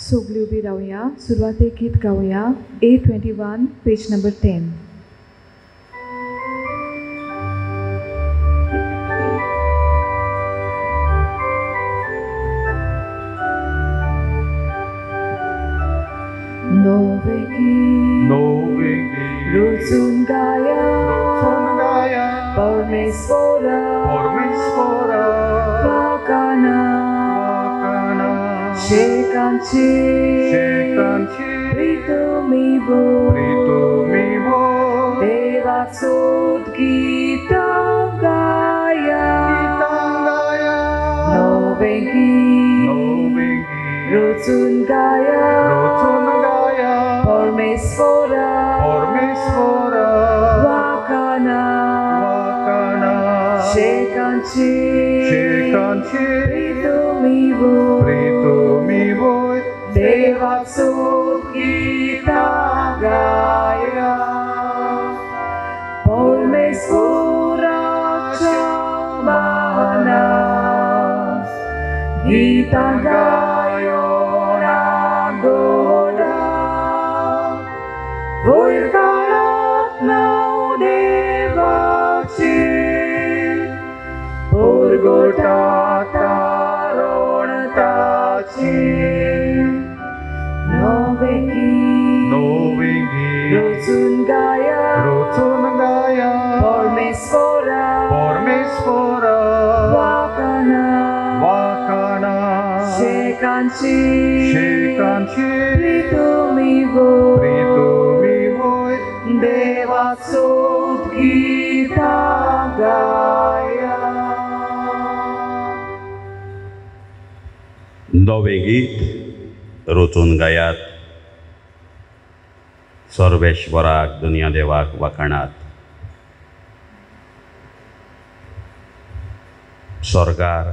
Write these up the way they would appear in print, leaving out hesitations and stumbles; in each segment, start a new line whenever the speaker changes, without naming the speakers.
सोगली उभी राहूया. सुरवातेक गीत गाऊया. A21, page number 10. Nowe git Rutsun gaya Parmeswara Vakana Shekanchi Pritumivo Devatsut Gitam Gaya Nowe git Rutsun gaya Parmeswara Vakana Shekanchi Pritumivo Devatsut Gitam Gaya Parmeswara Chamana Gitam Gaya Nagoda Voirkaratna Devachi Urgota Tarontachi Nowe git Rutsun gaya Parmeswara Vakana Shekanchi Pritumivo Devatsut Gitam Gaya.
नवे गीत रचून गायात सर्वेश्वराक दुनिया देवाक वखाणात. स्वर्गार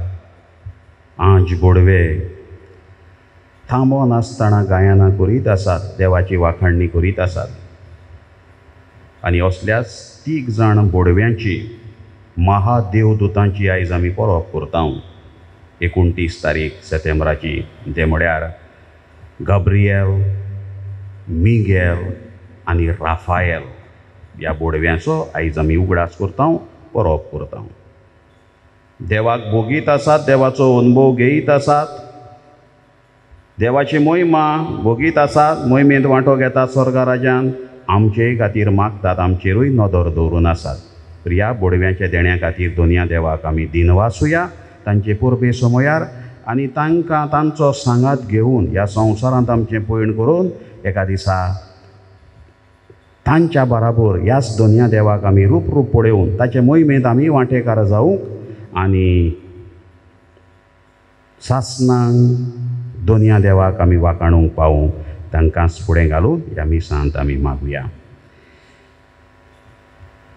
आंज गोडवे थांबोन आसतना गायनां करीत आसात, देवाची वाखाणणी करीत आसात. आनी असल्याच 3 जाण बोडव्यांची महादेवदूतांची आयज आमी परब करता. 29 तारीख सेप्टेंबराची, ते म्हळ्यार गब्रियल, मिगेल आनी राफायल ह्या बोडव्यांचो आयज आमी उगडास करता, परब करता. देवाक भोगीत आसात, देवाचो अनुभव घेयत आसात, देवाची मोहिमा भोगीत आसात, मोहिमेंत वांटो घेतात स्वर्गा राज्यांत. आमचे खातीर मागतात, आमचेरूय नदर दवरून आसात. तर ह्या बोडव्यांच्या देण्या खातीर दोनया देवाक आमी दिनवासुया तांचे परबे समयार, आनी तांकां तांचो सांगात घेवन ह्या संवसारांत आमचें पयण करून एका दिसा तांच्या बराबर ह्याच दोनया देवाक आमी रूप पळोवन ताचे मोहिमेंत आमी वांटेकार जावूंक आनी सासणांक दोनया देवाक आमी वाखाणूंक पावूंक तांकांच फुडें घालून ह्या मिसांत आमी मागुया.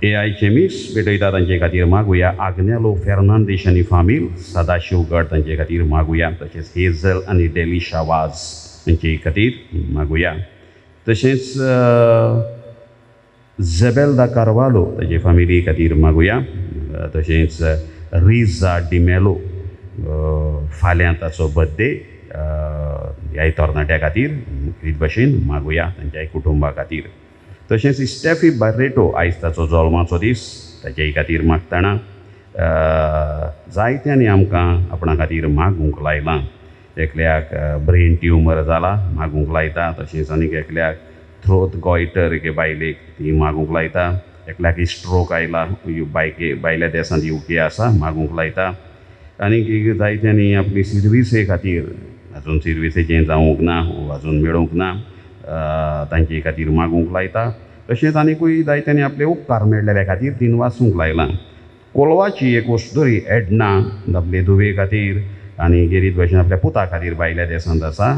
एआयचे मीस भेटयता तांचे खातीर मागुया. आग्नेलो फेर्नांदीश आनी फामील, सदाशिवगड तांचे खातीर मागुया. तशेंच हेझल आनी डेलिशा वाज तांचे खातीर मागुया. तशेंच झेबेल्दा कार्वालो ताचे फामिली खातीर मागुया. तशेंच रिझा डिमेलो फाल्यां ताचो बर्थडे, ह्या तरणाट्या खातीर मुखेल भशेन मागुया तांच्या कुटुंबा खातीर. तशेंच स्टेफी बार्रेटो आयज ताचो जल्माचो दीस, ताचे खातीर मागतना जायत्यांनी आमकां आपणा खातीर मागूंक लायलां. एकल्याक ब्रेन ट्युमर जाला, मागूंक लायता. तशेंच आनीक एकल्याक थ्रोट गॉयटर एके बायलेक ती मागूंक लायता. एकल्याक स्ट्रोक आयला, भायल्या देशांत UK आसा, मागूंक लायता. आनीक जायत्यांनी आपली सर्विसे खातीर, अजून सर्विसेचें जावंक ना, अजून मेळोवंक ना, तांचे खातीर मागूंक लायता. तशेंच आनीकूय जायत्यांनी आपले उपकार मेळ्ळेल्या खातीर दिनवासूंक लायलां. कोलवाची एक वस्तुरी एडना आपले धुवे खातीर आनी गिरीत भशेन आपल्या पुता खातीर भायल्या देशांत आसा,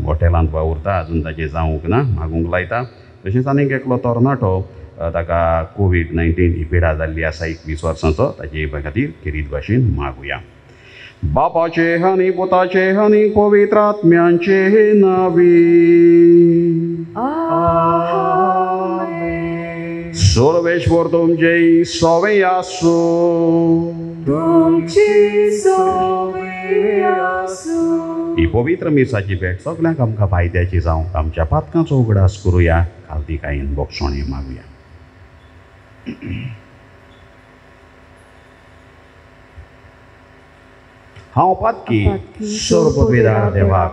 हॉटेलांत वावुरता, अजून ताचें जावंक ना, मागूंक लायता. तशेंच आनीक एकलो तरणाटो, ताका COVID-19 ही पिडा जाल्ली आसा 21 वर्सांचो, ताचे खातीर गिरीत भशेन मागुया. बापाचे आनी पुताचे आनी पवित्र आत्म्यांचे नावी. सर्वेश्वर तुमचे सवे आसूं.
तुमची सवे आसूं.
ही पवित्र मिसाची भेट सगळ्यांक आमकां फायद्याची जावंक आमच्या पातकांचो उगडास करुया, कार्तिकायेन बोगसोणें मागुया. हांव पातकी सर्वपदवेदार देवाक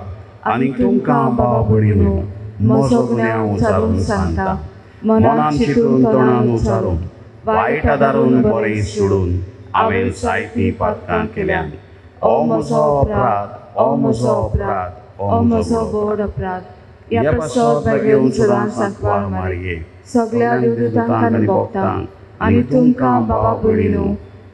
आनी तुमकां बाबा भयणीनो म्हजो गुन्यांव उचारून सांगता. मनान चिंतून तोंडान उचारून वायट आदारून बरें सोडून हांवें जायतीं पातकां केल्यात. ओ म्हजो अपराध, ओ म्हजो अपराध,
ओ म्हजो व्हड अपराध. ह्या प्रसोद बेगीन सदांच सांकवाळ मारये सगळ्या देवदूतांक आनी भक्तांक आनी तुमकां बाबा भयणीनो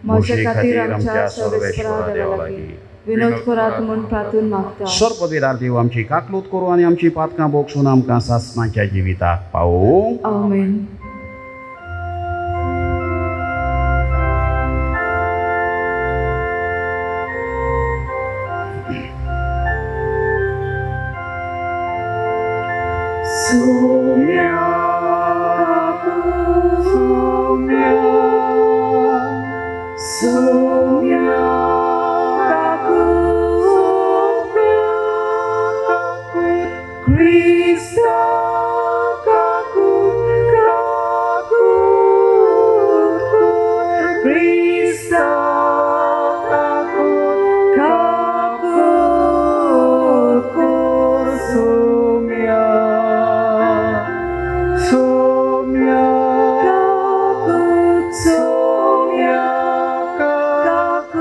म्हजे खातीर आमच्या सर्वेस्परा देवा लागीं विनोद करात म्हूण प्रार्थून मागता.
सर्वपदवेदार देव आमची काकलूत करूं आनी आमची पातकां बोगसून आमकां सासणाच्या जिविताक पावोवं.
आमेन.
Saumya Saumya Saumya Krista kakut kakut Krista kakut kakut Somya Somya kakut Somya kakut.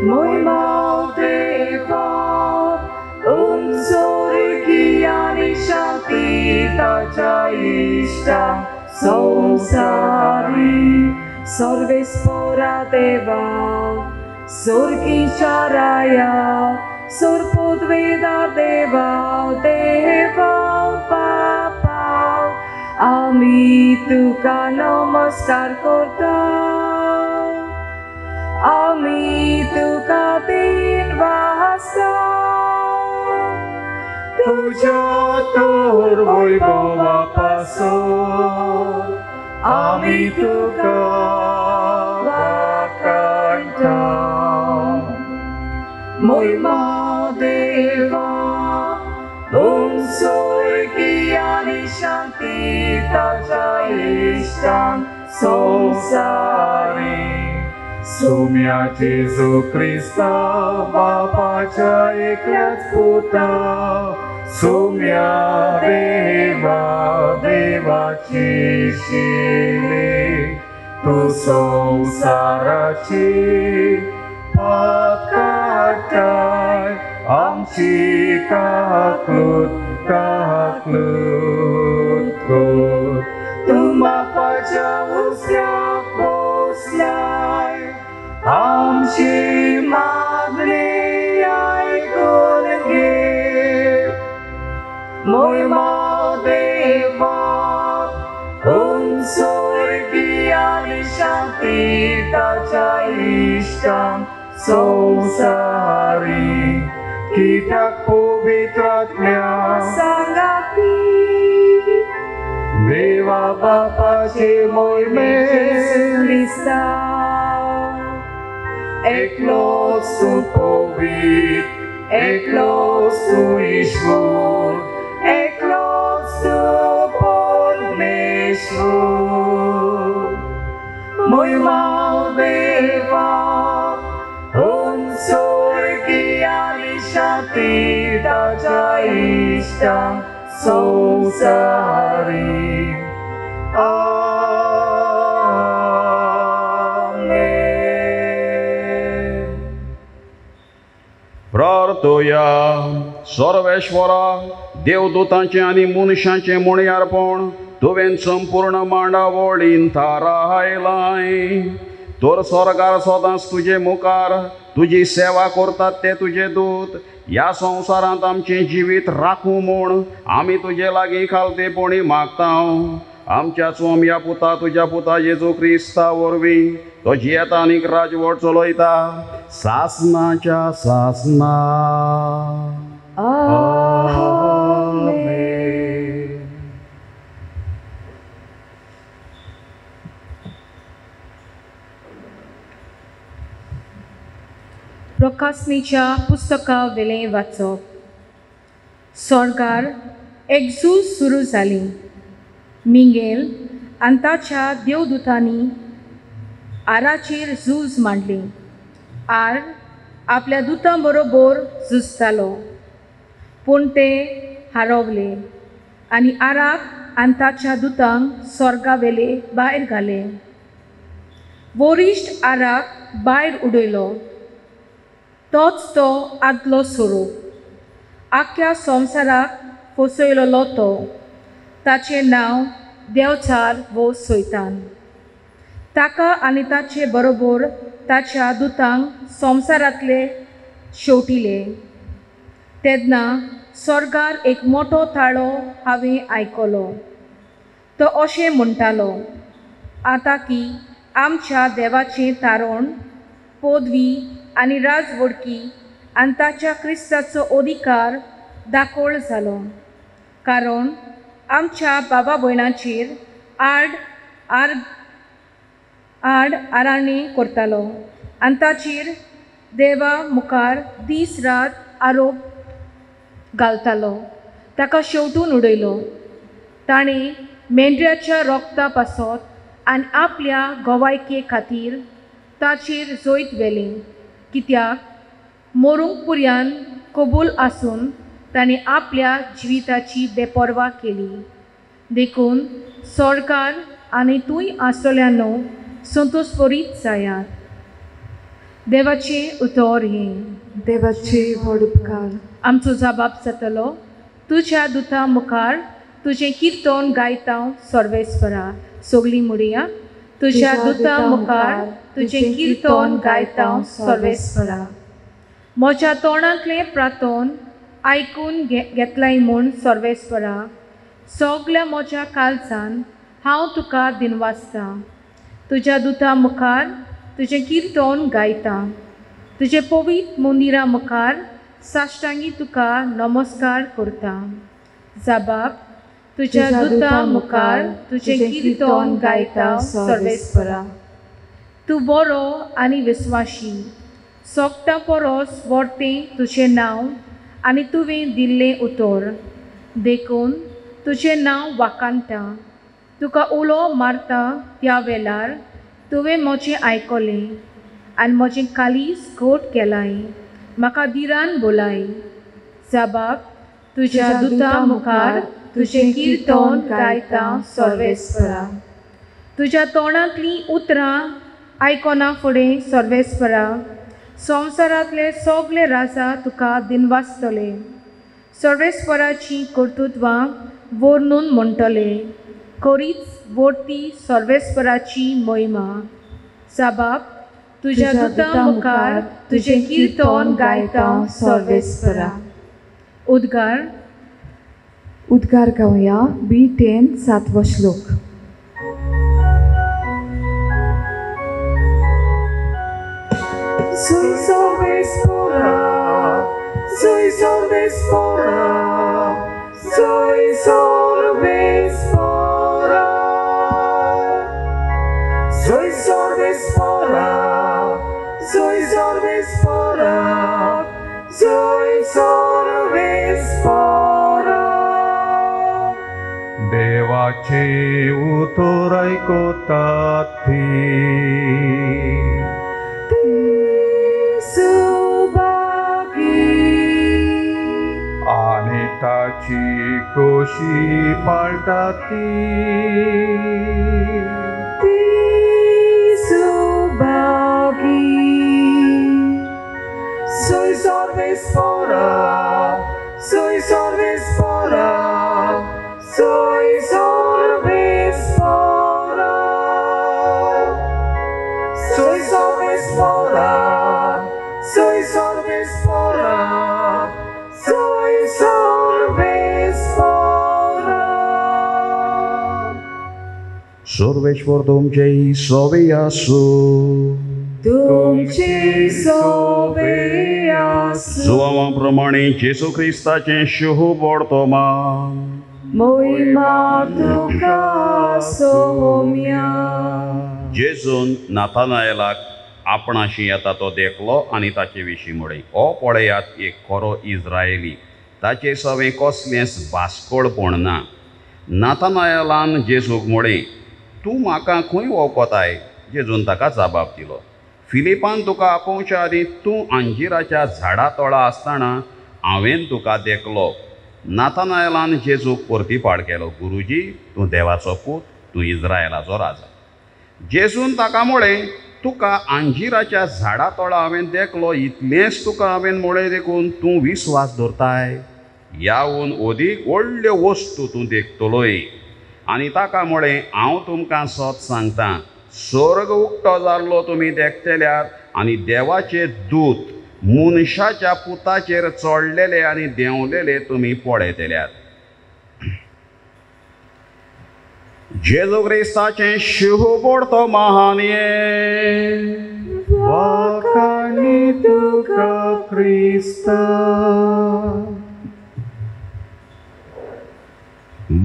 Moi Maldeva, Sorgiani Shanti Tacha Ishta Sansari Sarvespora Deva Sorgi Charaya Sorpodvedar Deva Deva Papa Ami Tuka Namaskar Korta Ami tuka dinvasa Tuja tur vaibhava pasod Ami tuka vakanta Moima deva Sorgiani Shanti Taja Ishtam Sansari Somya Jesu Krista Bapaच्या एकल्याच पुता Somya देवा देवाची शिले तू संसाराची पाकाटाय आमची काकलूत काकलूत कर तू मापाच्या उस्याक बसल्याय आमची मागणी ऐकून घे महिमा देवा स्वर्गी आणि शांती ताच्या इष्टां संसारी कित्याक पवित्रात्म्या सांगाती देवा बापाचे मोहिमे क्रिस्ता एकलोच तू पवित्र एकलोच तू ईश्वर एकलोच तू परमेश्वर महिमा देवा स्वर्गी आणि शांती ताच्या इष्टां संसारी प्रार्थोया. सर्वेश्वरा देवदूतांचे आनी मनशांचे मुण्यार्पण तुवें संपूर्ण मांडावळीन थारायलाय. तर स्वर्गार सदांच तुजे मुखार तुजी सेवा करतात ते तुजे दूत ह्या संवसारांत आमचें जिवीत राखूं म्हूण आमी तुजे लागीं खालतेपणी मागता. आमच्या सोम्या पुता तुज्या पुता जेजू क्रिस्ता वरवीं तो जियेता आनीक राजवट चलयता सासनाच्या सासना. आमेन.
प्रकाशनेच्या पुस्तका वेलें वाचप. स्वर्गार एक झूज सुरू जाली. मिंगेल आनी ताच्या देवदूतांनी आराचेर झूज मांडली. आर आपल्या दुतां बरोबर झुजतालो, पूण ते हारवले आनी आराक आनी ताच्या दुतांक स्वर्गावेले भायर घाले. वरिश्ट आराक भायर उडयलो. तोच तो आदलो स्वरूप, आख्या संवसाराक फसयलोलो तो. ताचें नांव देंवचार वो सैतान. ताका आनी ताचे बरोबर ताच्या दुतांक संवसारांतले शेवटिले. तेन्ना स्वर्गार एक मोठो ताळो हांवें आयकलो. तो अशें म्हणटालो, आतां की आमच्या देवाचें तारण, पदवी आनी राजवडकी आनी ताच्या क्रिस्ताचो अधिकार दाखोळ जालो. कारण आमच्या बाबा भयणांचेर आड आराणी करतालो आनी ताचेर देवा मुखार दीस रात आरोप घालतालो. ताका शेवटून उडयलो. ताणें मेंढऱ्याच्या रोगता पासत आनी आपल्या गोवायके खातीर ताचेर जैत व्हेलें. कित्याक मरूंक पुर्यान कबूल आसून ताणें आपल्या जिविताची बेपर्वा केली. देखून स्वर्गार आनी तूंय आसतल्यांनो संतोषभरीत जायात. देवाचें उतर हें.
देवाचे व्हड उपकार.
आमचो जबाब जातलो, तुज्या दुतां मुखार तुजें किर्तन गायता सर्वेस्परा. सगळीं म्हणुया, तुज्या दुतां मुखार तुजें किर्तन गायता सर्वेस्परा. म्हज्या तोंडांतलें प्रार्थन आयकून घेतलाय म्हूण सर्वेस्परा. सगल्या म्हज्या काळजान हांव तुका दिनवासतां. तुज्या दुतां मुखार तुजें किर्तन गायता. तुजे पवित्र मंदिरा मुखार साश्टांगी तुका नमस्कार करता. जबाब, तुज्या दुतां मुखार तुजें किर्तन गायता सर्वेस्परा. तूं बरो आनी विस्वाशी. सोगता परस व्हडतें तुजें नांव आनी तुवें दिल्लें उतर. देखून तुजें नांव वाखाणटा. तुका उलो मारता त्या वेळार तुवें म्हजें आयकलें आनी म्हजें कालीस घोट केलाय. म्हाका धिरान बोलाय. जबाब, तुज्या दुतां मुखार तुजें किर्तन गायता सर्वेस्परा. तुज्या तोंडांतलीं उतरां आयकना फुडें सर्वेस्परा. संवसारांतले सगळे राजा तुका दिनवासतले. सर्वेस्पराचीं कर्तुत्वां वर्णून म्हणटले. खरीच व्हडती सर्वेस्पराची महिमा. जबाब, तुज्या दुतां मुखार तुजें किर्तन गायता सर्वेस्परा. उद्गार.
उद्गार गावया. B10 7वो श्लोक.
Soy Sorvespora, soy Sorvespora, soy Sorvespora, soy Sorvespora, soy Sorvespora, soy Sorvespora.
देवाचे उतर ऐकतात ती. आणि ताची कोशी पाळटात ती.
Soy Sorvespora, soy Sorvespora, soy Sorvespora, soy Sorvespora, soy Sorvespora, soy Sorvespora.
Sarveshwar तुमचे सोबे आसूं.
तुमचे सोबे आसूं.
जुवामा प्रमाणे जेसू क्रिस्ताचें शुभ वर्तमान.
मोहिमा तुका सोम्या.
जेजून नातानायलाक आपणाशी येता तो देखलो आनी ताचे विशीं म्हळें, हो पळयात एक खरो इस्रायेली, ताचे सवें कसलेंच भासकोळपण ना. नातानायलान जेजूक म्हळें, तूं म्हाका खंय वळखताय? जेजून ताका जापाप दिलो, फिलिपान तुका आपोवच्या आदीं तूं अंजिराच्या झाडा तळा आसतना हांवें तुका देखलो. नातानायलान जेजूक परतीपाड केलो, गुरुजी, तूं देवाचो पूत, तूं इस्रायेलाचो राजा. जेजून ताका म्हळें, तुका अंजिराच्या झाडा तळा हांवें देखलो, इतलेंच तुका हांवें म्हळें देखून तूं विस्वास दवरताय? याहून अदीक व्हडल्यो वस्तू तूं देखतलोय. आनी ताका म्हळें, हांव तुमकां सत सांगतां, स्वर्ग उक्तो जाल्लो तुमी देखतल्यार आनी देवाचे दूत मनशाच्या पुताचेर चडलेले आनी देंवलेले तुमी पळयतल्यार. जेजू क्रिस्ताचें शुभ पडतो महान
वाखाणी तुका क्रिस्ता.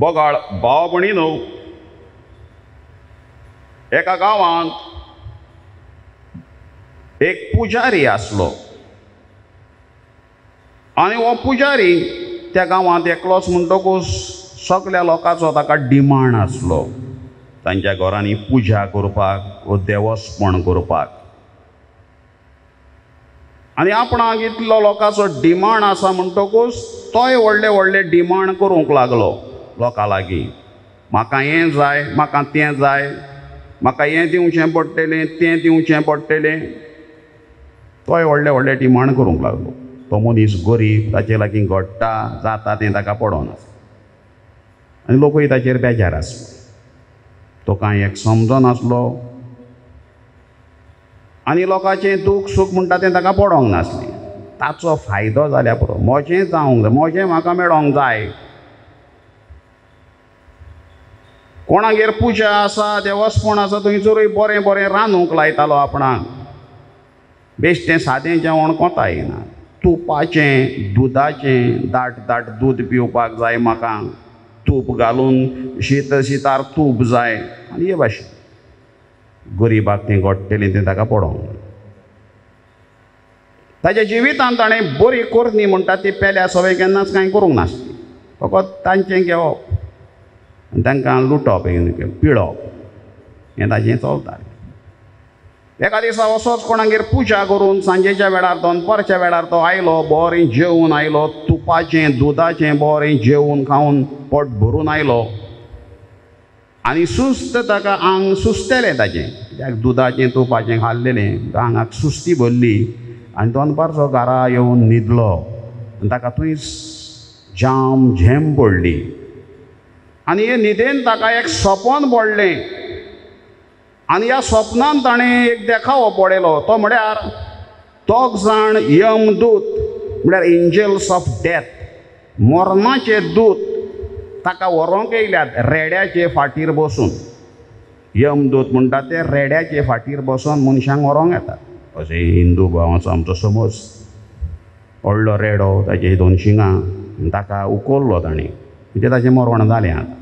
बगाळ भाव भयणीनो, एका गांवांत एक पुजारी आसलो आनी हो पुजारी त्या गांवांत एकलोच म्हणटकूच सगळ्या लोकांचो ताका डिमांड आसलो तांच्या घरांनी पुजा करपाक वा देवस्पण करपाक. आनी आपणाक इतलो लोकांचो डिमांड आसा म्हणटकूच तोय व्हडले व्हडले डिमांड करूंक लागलो लोकां लागीं. म्हाका हें जाय, म्हाका तें जाय, म्हाका हें दिवचें पडटलें, तें दिवचें पडटलें. तोय व्हडले व्हडले डिमांड करूंक लागलो. तो मनीस गरीब, ताचे लागीं घडटा जाता तें ताका पडोनासलें आनी लोकूय ताचेर बेजार आसलो. तो कांय एक समजनासलो आनी लोकांचें दूख सूख म्हणटा तें ताका पडोंक नासलें. ताचो फायदो जाल्यार पुरो, म्हजें जावंक जाय, म्हजें म्हाका मेळोंक जाय. कोणागेर पुजा आसा, देवस्पण आसा, थंयसरूय बरें बरें रांदूंक लायतालो आपणाक. बेश्टें सादें जेवण कोता येना. तुपाचें, दुदाचें, दाट दाट दूद पिवपाक जाय म्हाका, तूप घालून शीतार तूप जाय आनी हे भाशेन. गरीबाक तें घडटलें तें ताका पडोंक ना. ताच्या जिवितांत ताणें बरी करनी म्हणटा ती पेल्या सवय केन्नाच कांय करूंक नासली. फकत तांचें घेवप आनी तांकां लुटप, पिळप, हें ताचें चलतालें. एका दिसा असोच कोणागेर पुजा करून सांजेच्या वेळार दनपारच्या वेळार तो आयलो, बरें जेवून आयलो, तुपाचें दुदाचें बरें जेवून खावन पोट भरून आयलो आनी सुस्त ताका आंग सुस्तलें ताचें, कित्याक दुदाचें तुपाचें खाल्लेलें आंगाक सुस्ती भरली आनी दनपारचो घरा येवन न्हिदलो आनी ताका थंयच जाम झेम पडली. आनी हे न्हिदेन ताका एक सपन पडलें आनी ह्या सपनांत ताणें एक देखावो पळयलो. तो म्हळ्यार 3 जाण यमदूत म्हळ्यार एंजल्स ऑफ डेथ, मरणाचे दूत ताका व्हरोंक येयल्यात रेड्याचे फाटीर बसून. यमदूत म्हणटा ते रेड्याचे फाटीर बसून मनशांक व्हरोंक येतात. अशें हिंदू भावांचो आमचो समज. व्हडलो रेडो, ताची 2 शिंगां, ताका उखल्लो ताणें, म्हणजे ताचें मरण जालें. आतां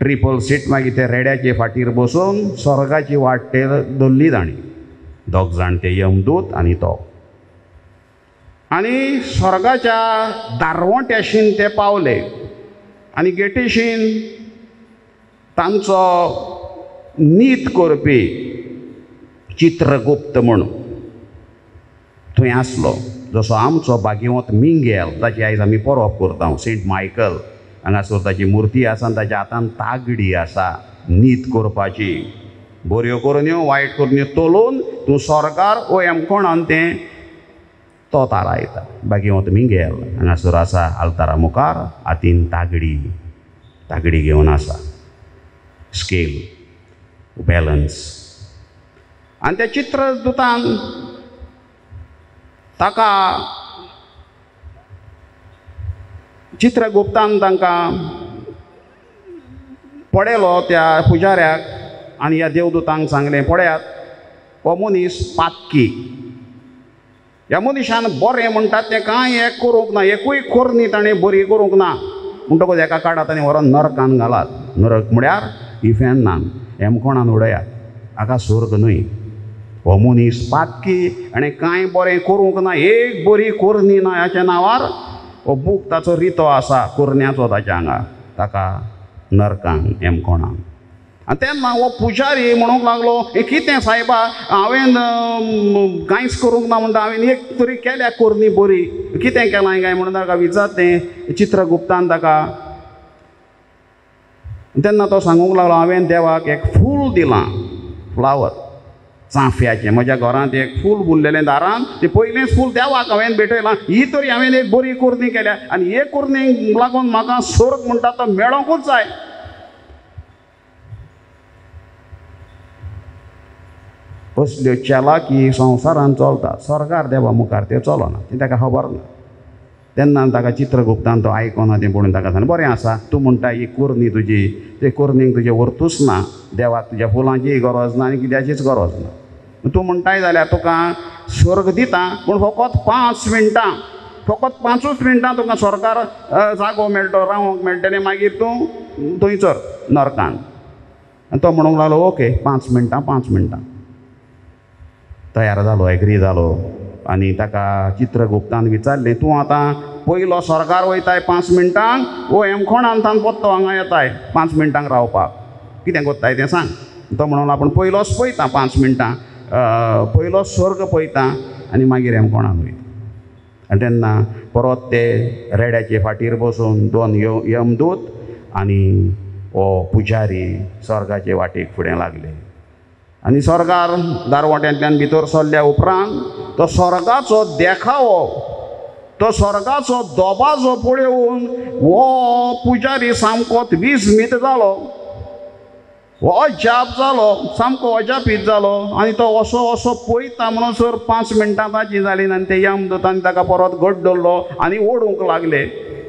ट्रिपल सीट मागीर ते रेड्याचे फाटीर बसून स्वर्गाची वाट धरली ताणें. 2 जाण ते यमदूत आनी तो. आनी स्वर्गाच्या दारवट्याशीन ते पावले आनी गेटीशीन तांचो न्हीद करपी चित्रगुप्त म्हणून थंय आसलो. जसो आमचो भाग्यवंत मिंगेल, ताची आयज आमी परब करता, सेंट मायकल, हांगासर ताची मुर्ती आसा आनी ताच्या हातांत तागडी आसा न्हीद करपाची. बऱ्यो करण्यो वायट करण्यो तोलून तूं स्वर्गार वो एमकोणान तें तो तारायता. भाग्यवंत मिंगेल हांगासर आसा आल्तारा मुखार, हातीन तागडी घेवन आसा, स्केल, बॅलन्स. आनी त्या चित्रदुतान ताका चित्रगुप्तान तांकां पळयलो त्या पुजाऱ्याक आनी ह्या देवदूतांक सांगलें, पळयात हो मनीस पातकी. ह्या मनशान बरें म्हणटात तें कांय एक करूंक ना, एकूय खोर्नी ताणें बरी करूंक ना. म्हणटकूच एका काळात ताणें व्हरोन नरकान घालात. नरक म्हळ्यार इफेन्नान, एमकोणान उडयात हाका स्वर्ग न्हय. हो मनीस पातकी आनी कांय बरें करूंक ना, एक बरी कोरणी ना ह्याच्या नांवार हो बूक ताचो रितो आसा कोरण्याचो ताच्या हांगा, ताका नरकांक एमकोणाक. आनी तेन्ना हो पुजारी म्हणूंक लागलो, हे कितें सायबा, हांवें कांयच करूंक ना म्हणटा, हांवें एक तरी केल्या कोरणी बरी, कितें केलां काय म्हणून ताका विचारलें चित्रगुप्तान ताका. तेन्ना तो सांगूंक लागलो, हांवें देवाक एक फूल दिलां, फ्लावर चांफ्याचें. म्हज्या घरांत एक फूल फुल्लेलें दारान, तें पयलेंच फूल देवाक हांवें भेटयलां. ही तरी हांवें एक बरी कोरणी केल्या आनी हे कोरणेक लागून म्हाका स्वर्ग म्हणटा तो मेळोंकूच जाय. असल्यो चलाकी संवसारांत चलता, स्वर्गार देवा मुखार त्यो चलना, ती ताका खबर ना. तेन्ना ताका चित्रगुप्तान तो आयकना तें पळोवन ताका सांगलें, बरें आसा, तूं म्हणटा ही कोरणी तुजी, ते कोरणीक तुजें वरतूच ना, देवाक तुज्या फुलांचीय गरज ना आनी कित्याचीच गरज ना. तूं म्हणटाय जाल्यार तुका स्वर्ग दिता, पूण फकत 5 मिनटां, फकत 5च मिनटां तुका स्वर्गार जागो मेळटलो, रावंक मेळटलें, मागीर तूं थंयसर नरकांत. आनी तो म्हणूंक लागलो, ओके 5 मिनटां. तयार जालो, एग्री जालो. आनी ताका चित्रगुप्तान विचारलें, तूं आतां पयलो स्वर्गार वयताय 5 मिनटांक, वो एमखोणांतान परतो हांगा येताय 5 मिनटांक रावपाक, कितें कोत्ताय तें सांग. तो म्हणून आपूण पयलोच पळयता 5 मिनटां, पयलो स्वर्ग पळयता आनी मागीर एमखोणान वयता. आनी तेन्ना परत ते रेड्याचे फाटीर बसून 2 यमदूत आनी हो पुजारी स्वर्गाचे वाटेक फुडें लागले. आनी स्वर्गार दारवट्यांतल्यान भितर सरल्या उपरांत तो स्वर्गाचो देखावो, तो स्वर्गाचो दोबाजो पळोवन हो पुजारी सामकोच विस्मीत जालो, हो अजाप जालो, सामको अजापीत जालो. आनी तो असो पळयता म्हणसर 5 मिनटां ताची जाली आनी ते यमदूतान ताका परत घट धरलो आनी ओडूंक लागले.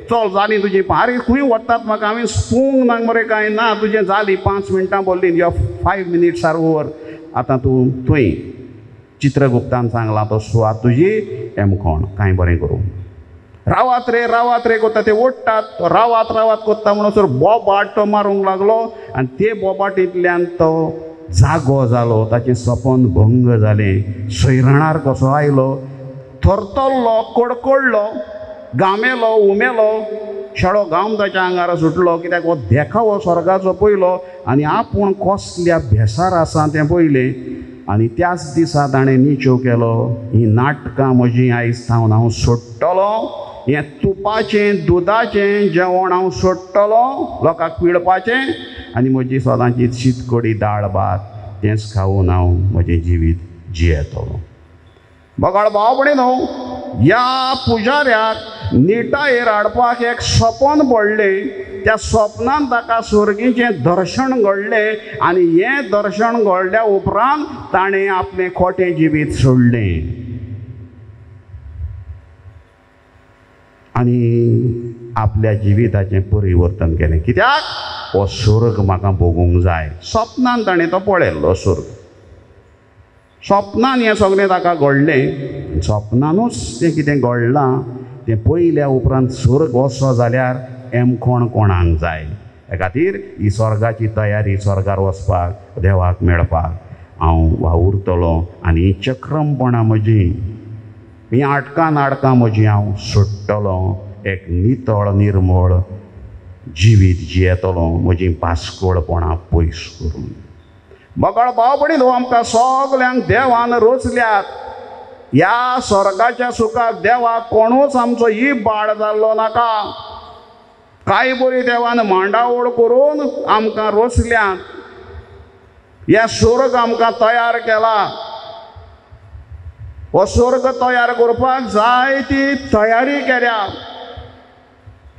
चल जाली तुजी, आरे खंय वतात म्हाका, हांवें स्पूंक ना मरे, कांय ना, तुजें जाली 5 मिनटां बोल्ली, युअर 5 मिनिट्स आर ओवर. आतां तूं थंय. चित्रगुप्तान सांगलां, तो सुवात तुजी एमखोण, कांय बरें करूं. रावात रे कोत्ता, ते ओडटात, रावात कोत्ता म्हणसर बोबाट तो मारूंक लागलो आनी ते बोबाटींतल्यान तो जागो जालो, ताचें सपन भंग जालें. सैराणार कसो आयलो, थरथरलो, कडकडलो, गामेलो, उमेलो, शेळो घाम ताच्या आंगार सुटलो, कित्याक हो देखावो स्वर्गाचो पयलो आनी आपूण कसल्या भेसार आसा तें पयलें. आनी त्याच दिसा ताणें निचो केलो, ही नाटकां म्हजीं आयज थावन हांव सोडटलो, हें तुपाचें दुदाचें जेवण हांव सोडटलो लोकांक पिळपाचें, आनी म्हजी सदांची शीतकडी दाळ भात तेंच खावून हांव म्हजें जिवीत जियेतलो. बगाळ भाव भयणीनो, ह्या पुजाऱ्याक निटायेर हाडपाक एक सपन पडलें. त्या सपनांत ताका स्वर्गीचें दर्शन घडलें आनी हें दर्शन घडल्या उपरांत ताणें आपलें खोटें जिवीत सोडलें आनी आपल्या जिविताचें परिवर्तन केलें. कित्याक हो स्वर्ग म्हाका भोगूंक जाय. सपनांत ताणें तो पळयल्लो स्वर्ग, सपनान हें सगळें ताका घडलें. सपनानूच तें कितें घडलां तें पयल्या उपरांत स्वर्ग वचो जाल्यार एमखोण कोणाक जाय. त्या खातीर ही स्वर्गाची तयारी, स्वर्गार वचपाक, देवाक मेळपाक हांव वावुरतलो आनी ही चक्रमपणां म्हजीं, ही आटकां म्हजीं हांव सोडटलो. एक नितळ निर्मळ जिवीत जियेतलो, म्हजीं भासकोळपणां पयस करून. बगाळ भाव भयणीनो, आमकां सगल्यांक देवान रचल्यात. ह्या स्वर्गाच्या सुखाक देवाक कोणूच आमचो इबाड जाल्लो नाका. कांय बरी देवान मांडावळ करून आमकां रचल्यात. ह्या स्वर्ग आमकां तयार केला. हो स्वर्ग तयार करपाक जाय ती तयारी केल्या.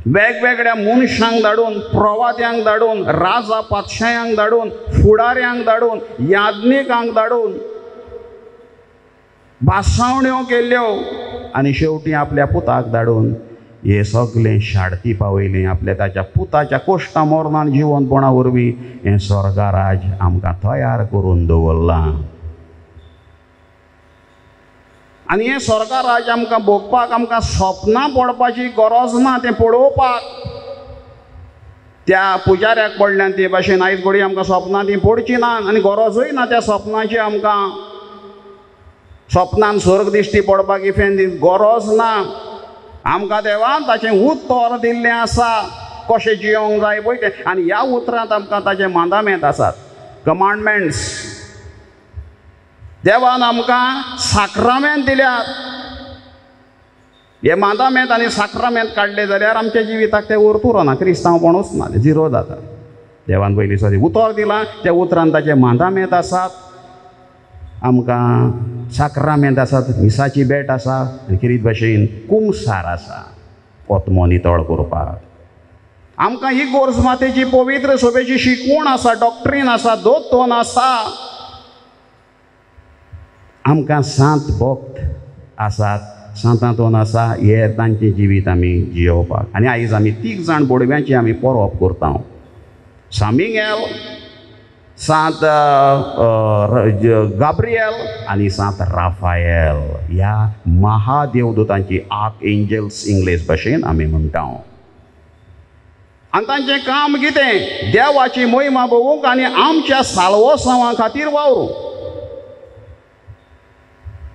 वेगवेगळ्या मनशांक धाडून, प्रवाद्यांक धाडून, राजा पातशायांक धाडून, फुडाऱ्यांक धाडून, याज्ञिकांक धाडून भासावण्यो केल्ल्यो आनी शेवटी आपल्या पुताक धाडून हे सगळें शाडती पावयलें. आपल्या ताच्या पुताच्या कोश्टा मोर्नान जिवंतपणा वरवीं हें स्वर्गाराज आमकां तयार करून दवरलां. आनी हें स्वर्गाराज आमकां भोगपाक आमकां सपनां पडपाची गरज ना. तें पळोवपाक, त्या पुजाऱ्याक पडल्यान ते भाशेन आयज घडी आमकां स्वप्नां ती पडची ना आनी गरजूय ना त्या स्वप्नाची आमकां स्वप्नान स्वर्ग दिश्टी पडपाक इफेन गरज ना आमकां देवान ताचें उतर दिल्लें आसा कशें जियोंक जाय पळय तें आनी ह्या उतरांत आमकां ताचे मांदामेंत आसात कमांडमेंट्स देवान आमकां साक्रामेंत दिल्यात हे मांदामेंत आनी साक्रामेंत काडले जाल्यार आमच्या जिविताक ते उर्त उरना क्रिस्तांवपणूच ना झिरो जाता देवान पयलीं सदी उतर दिलां त्या उतरांत ताचे मांदामेंत आसात आमकां साक्रामेंत आसात मिसाची बेट आसा आनी किरीत भाशेन कुमसार आसा पोतमो नितळ करपाक आमकां ही गोर्ज मातेची पवित्र सभेची शिकवण आसा डॉक्ट्रीन आसा दोतोन आसा आमकां सांत भक्त आसात सांतांतोन आसा हे तांचें जिवीत आमी जियोवपाक आनी आयज आमी 3 जाण बोडव्यांची आमी परब करता सामिंगेल सांत गाब्रियल आनी सांत राफायल ह्या महादेवदूतांची आर्क एंजल्स इंग्लीश भाशेन आमी म्हणटा आनी तांचें काम कितें देवाची महिमा बगूंक आनी आमच्या साल्वसांवा खातीर वावरूंक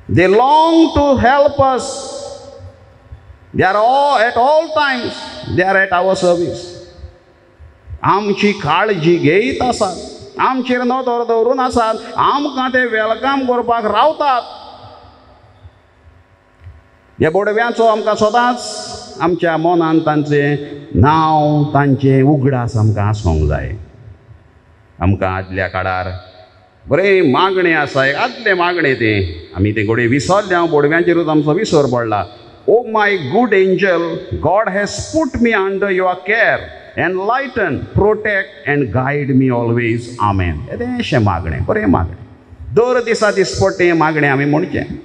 They long to help us. They are at all times. They are at our service. आमची काळजी घेयत आसात आमचेर नदर दवरून आसात आमकां ते वेलकम करपाक रावतात ह्या बोडव्यांचो आमकां सदांच आमच्या मनान तांचें नांव तांचें उगडास आमकां आसूंक जाय आमकां आदल्या काळार बरे मागणे आसा आदले मागणे ते आमी ते घोडे विसरले हांव बोडव्यांचेरूच आमचो विसर पडला O my good angel God has put me under your care enlighten protect and guide me always amen येदेशें मागणें बरें मागणें दर दिसा दिसपट्टें मागणें आमी म्हणचें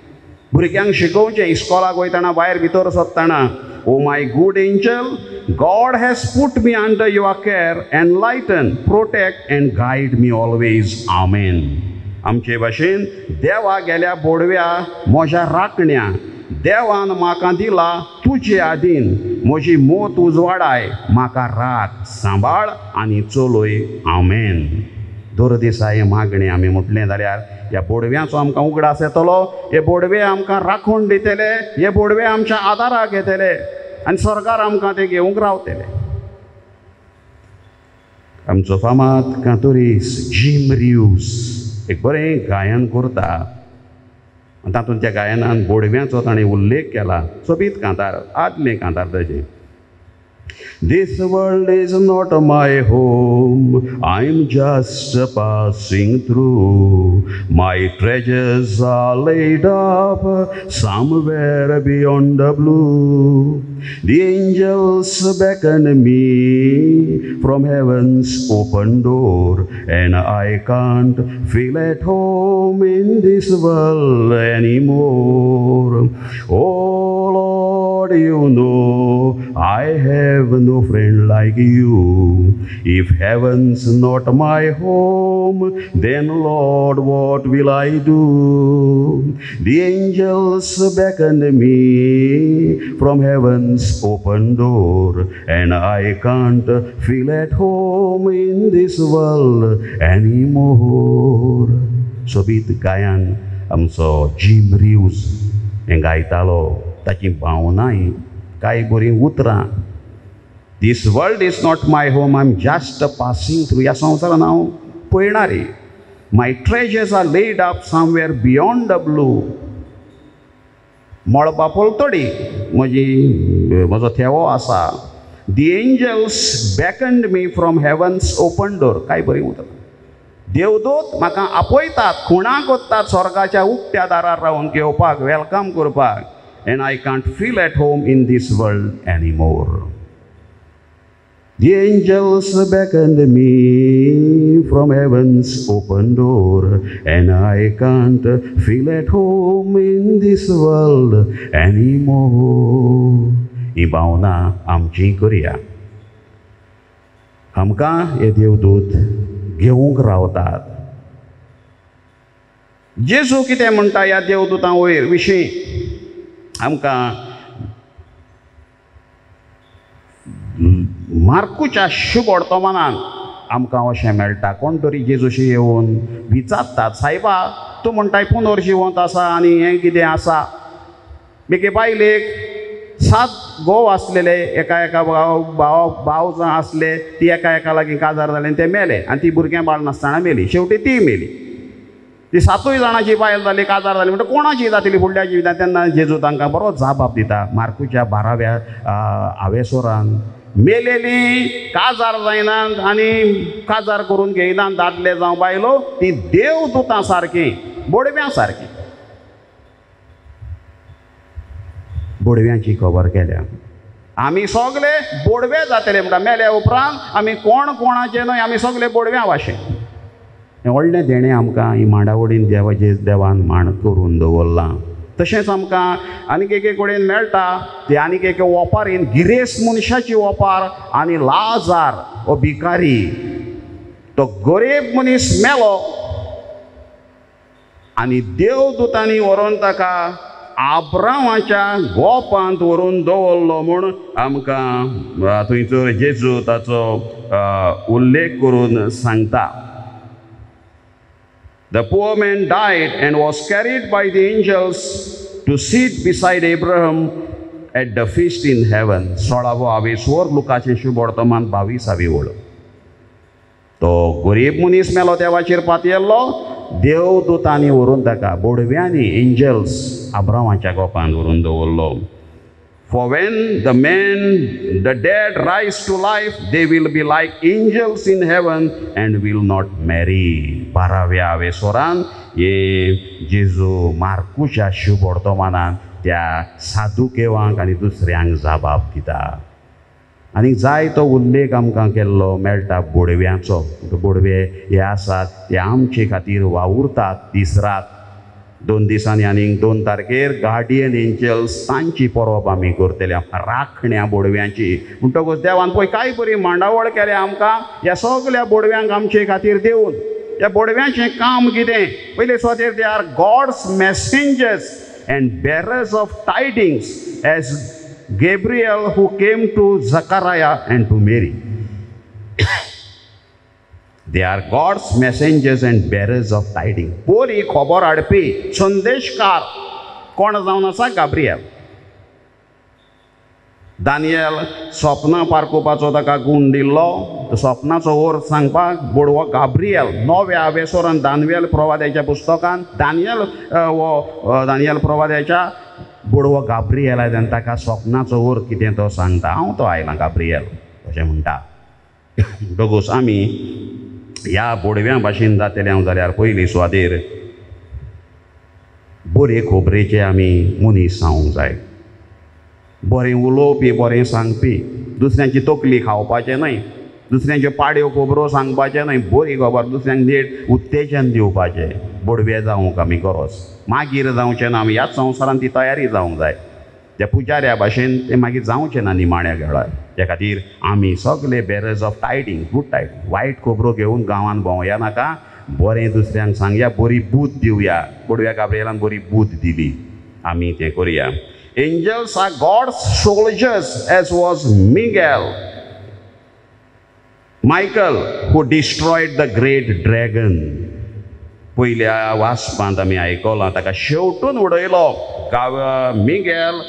भुरग्यांक शिकोवचें इस्कॉलाक वयतना भायर भितर सरतना O my good angel God has put me under your care, enlighten, protect and guide me always. Amen. आमचे भाशेन देवा गेल्या बोडव्या म्हज्या राखण्या देवान म्हाका दिला तुजे आदीन म्हजी मोत उजवाडाय म्हाका राख सांबाळ आनी चलय आमेन दर दिसा हे मागणें आमी म्हटलें जाल्यार ह्या बोडव्याचो आमकां उगडास येतलो हे बोडवे आमकां राखून दितले हे बोडवे आमच्या आदाराक येतले आनी सरकार आमकां ते घेवंक रावतले आमचो फामाद कांतोरीस जिम रिव्ह्स एक बरें गायन करता आनी तातूंत त्या गायनान बोडव्यांचो ताणें उल्लेख केला सोबीत कांतार आदलें कांतार ताचें This world is not my home, I'm just passing through. My treasures are laid up somewhere beyond the blue. The angels beckon me from heaven's open door, and I can't feel at home in this world anymore. Oh Lord, you know I have no friend like you. If heaven's not my home, then Lord, what will I do? The angels beckon me from heaven's open door, and I can't feel at home in this world anymore. सोबीत गायन आमचो gym रिव्ह्स हें गायतालो ताची भावनाय कांय बरीं उतरां This world is not my home, I'm just passing through. ह्या संवसारान हांव पळयणारी My treasures are laid up somewhere beyond the blue. मळबा पलतडी म्हजो थेवो आसा The angels beckoned me from heaven's open door. काय बरी उतर देवदूत म्हाका आपयतात खुणाक कोत्तात स्वर्गाच्या उक्त्या दारार रावन घेवपाक वेलकम करपाक And I can't feel at home in this world anymore. The angels beckoned me from heaven's open door, and I can't feel at home in this world anymore. ही भावना आमची करुया आमकां हे देवदूत घेवंक रावतात जेजू कितें म्हणटा ह्या देवदूतां वयर विशीं आमकां मार्कूच्या शुभ वर्तमानान आमकां अशें मेळटा. कोण तरी जेजूशी येवन विचारतात, सायबा तूं म्हणटाय पुनर्जिवंत आसा आनी हें कितें आसा. बेगे बायलेक 7 घोव आसलेले, एका भाव जां आसले, ती एका लागीं काजार जालें, ते मेले आनी ती भुरग्यां बाळ नासतना मेली. शेवटी ती मेली. ती 7 जाणांची बायल जाली, काजार जाली. म्हणटा कोणाची जातली फुडल्या जिवितांत. तेन्ना जेजू तांकां बरो जाबाब दिता. मार्कूच्या 12व्या हावेसोरान मेलेली काजार जायनात आनी काजार करून घेयनात दादले जावं बायलो, ती देवदूतां सारकी, बोडव्यां सारकी. बोडव्यांची खबर केल्या. आमी सगळे बोडवे जातले म्हणटा. मेल्या उपरांत आमी कोण कोणाचे न्हय, आमी सगळे बोडव्यां भाशेन. हें व्हडलें देणें आमकां ही मांडावळीन देवान मांड करून दवरलां. तशेंच आमकां आनीक एक कडेन मेळटा ते आनीक एक ओपारीन गिरेस्त मनशाची ओपार आनी लाजार हो भिकारी, तो गरीब मनीस मेलो आनी देवदूतांनी व्हरोन ताका आब्रामाच्या गोपांत व्हरून दवरलो म्हूण आमकां थंयसर जेजू ताचो उल्लेख करून सांगता. The poor man died and was carried by the angels to sit beside Abraham at the feast in heaven. 16vo हावेसोर लुकाचें शुभ वर्तमान 22वी ओळ. तो गरीब मनीस मेलो देवाचेर पातयल्लो, देवदूतांनी व्हरून ताका बोडव्यांनी एंजल्स आब्रामाच्या गोपांत व्हरून दवरलो. For when the dead rise to life, they will be like angels in heaven and will not marry. 12व्या हावेसोरान हे जेजू मार्कूच्या शुभ वर्तमानान त्या सादुकेवांक आनी दुसऱ्यांक जाबाब दिता. आनी जाय तो उल्लेख आमकां केल्लो मेळटा बोडव्यांचो. बोडवे हे आसात ते आमचे खातीर वावुरतात दीस रात. 2 दिसांनी आनीक 2 तारखेर गार्डियन एंजल्स तांची परब आमी करतले, राखण्या बोडव्यांची. म्हणटकूच देवान पळय काय बरी मांडावळ केल्या आमकां ह्या सगळ्या बोडव्यांक आमचे खातीर देऊन. ह्या बोडव्यांचें काम कितें? पयले सुवातेर they are God's messengers and bearers of tidings as Gabriel who came to Zechariah and to Mary. They are God's messengers and bearers of tidings. बरी खबर हाडपी संदेशकार कोण जावन आसा? गाब्रियल. दानियल स्वप्नां पारकोवपाचो ताका गुण दिल्लो. स्वप्नाचो अर्थ सांगपाक बोडवो गाब्रियल. 9व्या हावेसोरान दानियल प्रवाद्याच्या पुस्तकान दानियल प्रवाद्याच्या बोडवो गाब्रियल आयल्यान ताका स्वप्नाचो अर्थ कितें तो सांगता. हांव तो आयलां गाब्रियल अशें म्हणटा. दोगूस आमी ह्या बोडव्या भाशेन जातले जाल्यार पयली सुवातेर बरे खबरेचे आमी मनीस जावंक जाय. बरें उलोवपी, बरें सांगपी, दुसऱ्यांची तकली खावपाचें न्हय, दुसऱ्यांच्यो पाड्यो खबरो सांगपाचें न्हय, बरी खबर दुसऱ्यांक नीट उत्तेजन दिवपाचें. बोडवे जावंक आमी गरज. मागीर जावचें ना. आमी ह्याच संवसारान ती तयारी जावंक जाय. त्या पुजाऱ्या भाशेन तें मागीर जावचें ना निमाण्या वेळार. त्या खातीर आमी सगळे बेरर्स ऑफ टायडिंग, गूड टायडिंग, वायट खबरो घेवन गांवांत भोंवया नाका. बरें दुसऱ्यांक सांगया, बरी बूद दिवया. बोडव्या गाब्रियलान बरी बूद दिली. आमी तें करया. Angels are God's soldiers, as was Michael, who destroyed the great dragon. पयल्या वाचपांत आमी आयकलां ताका शेवटून उडयलो. मिगेल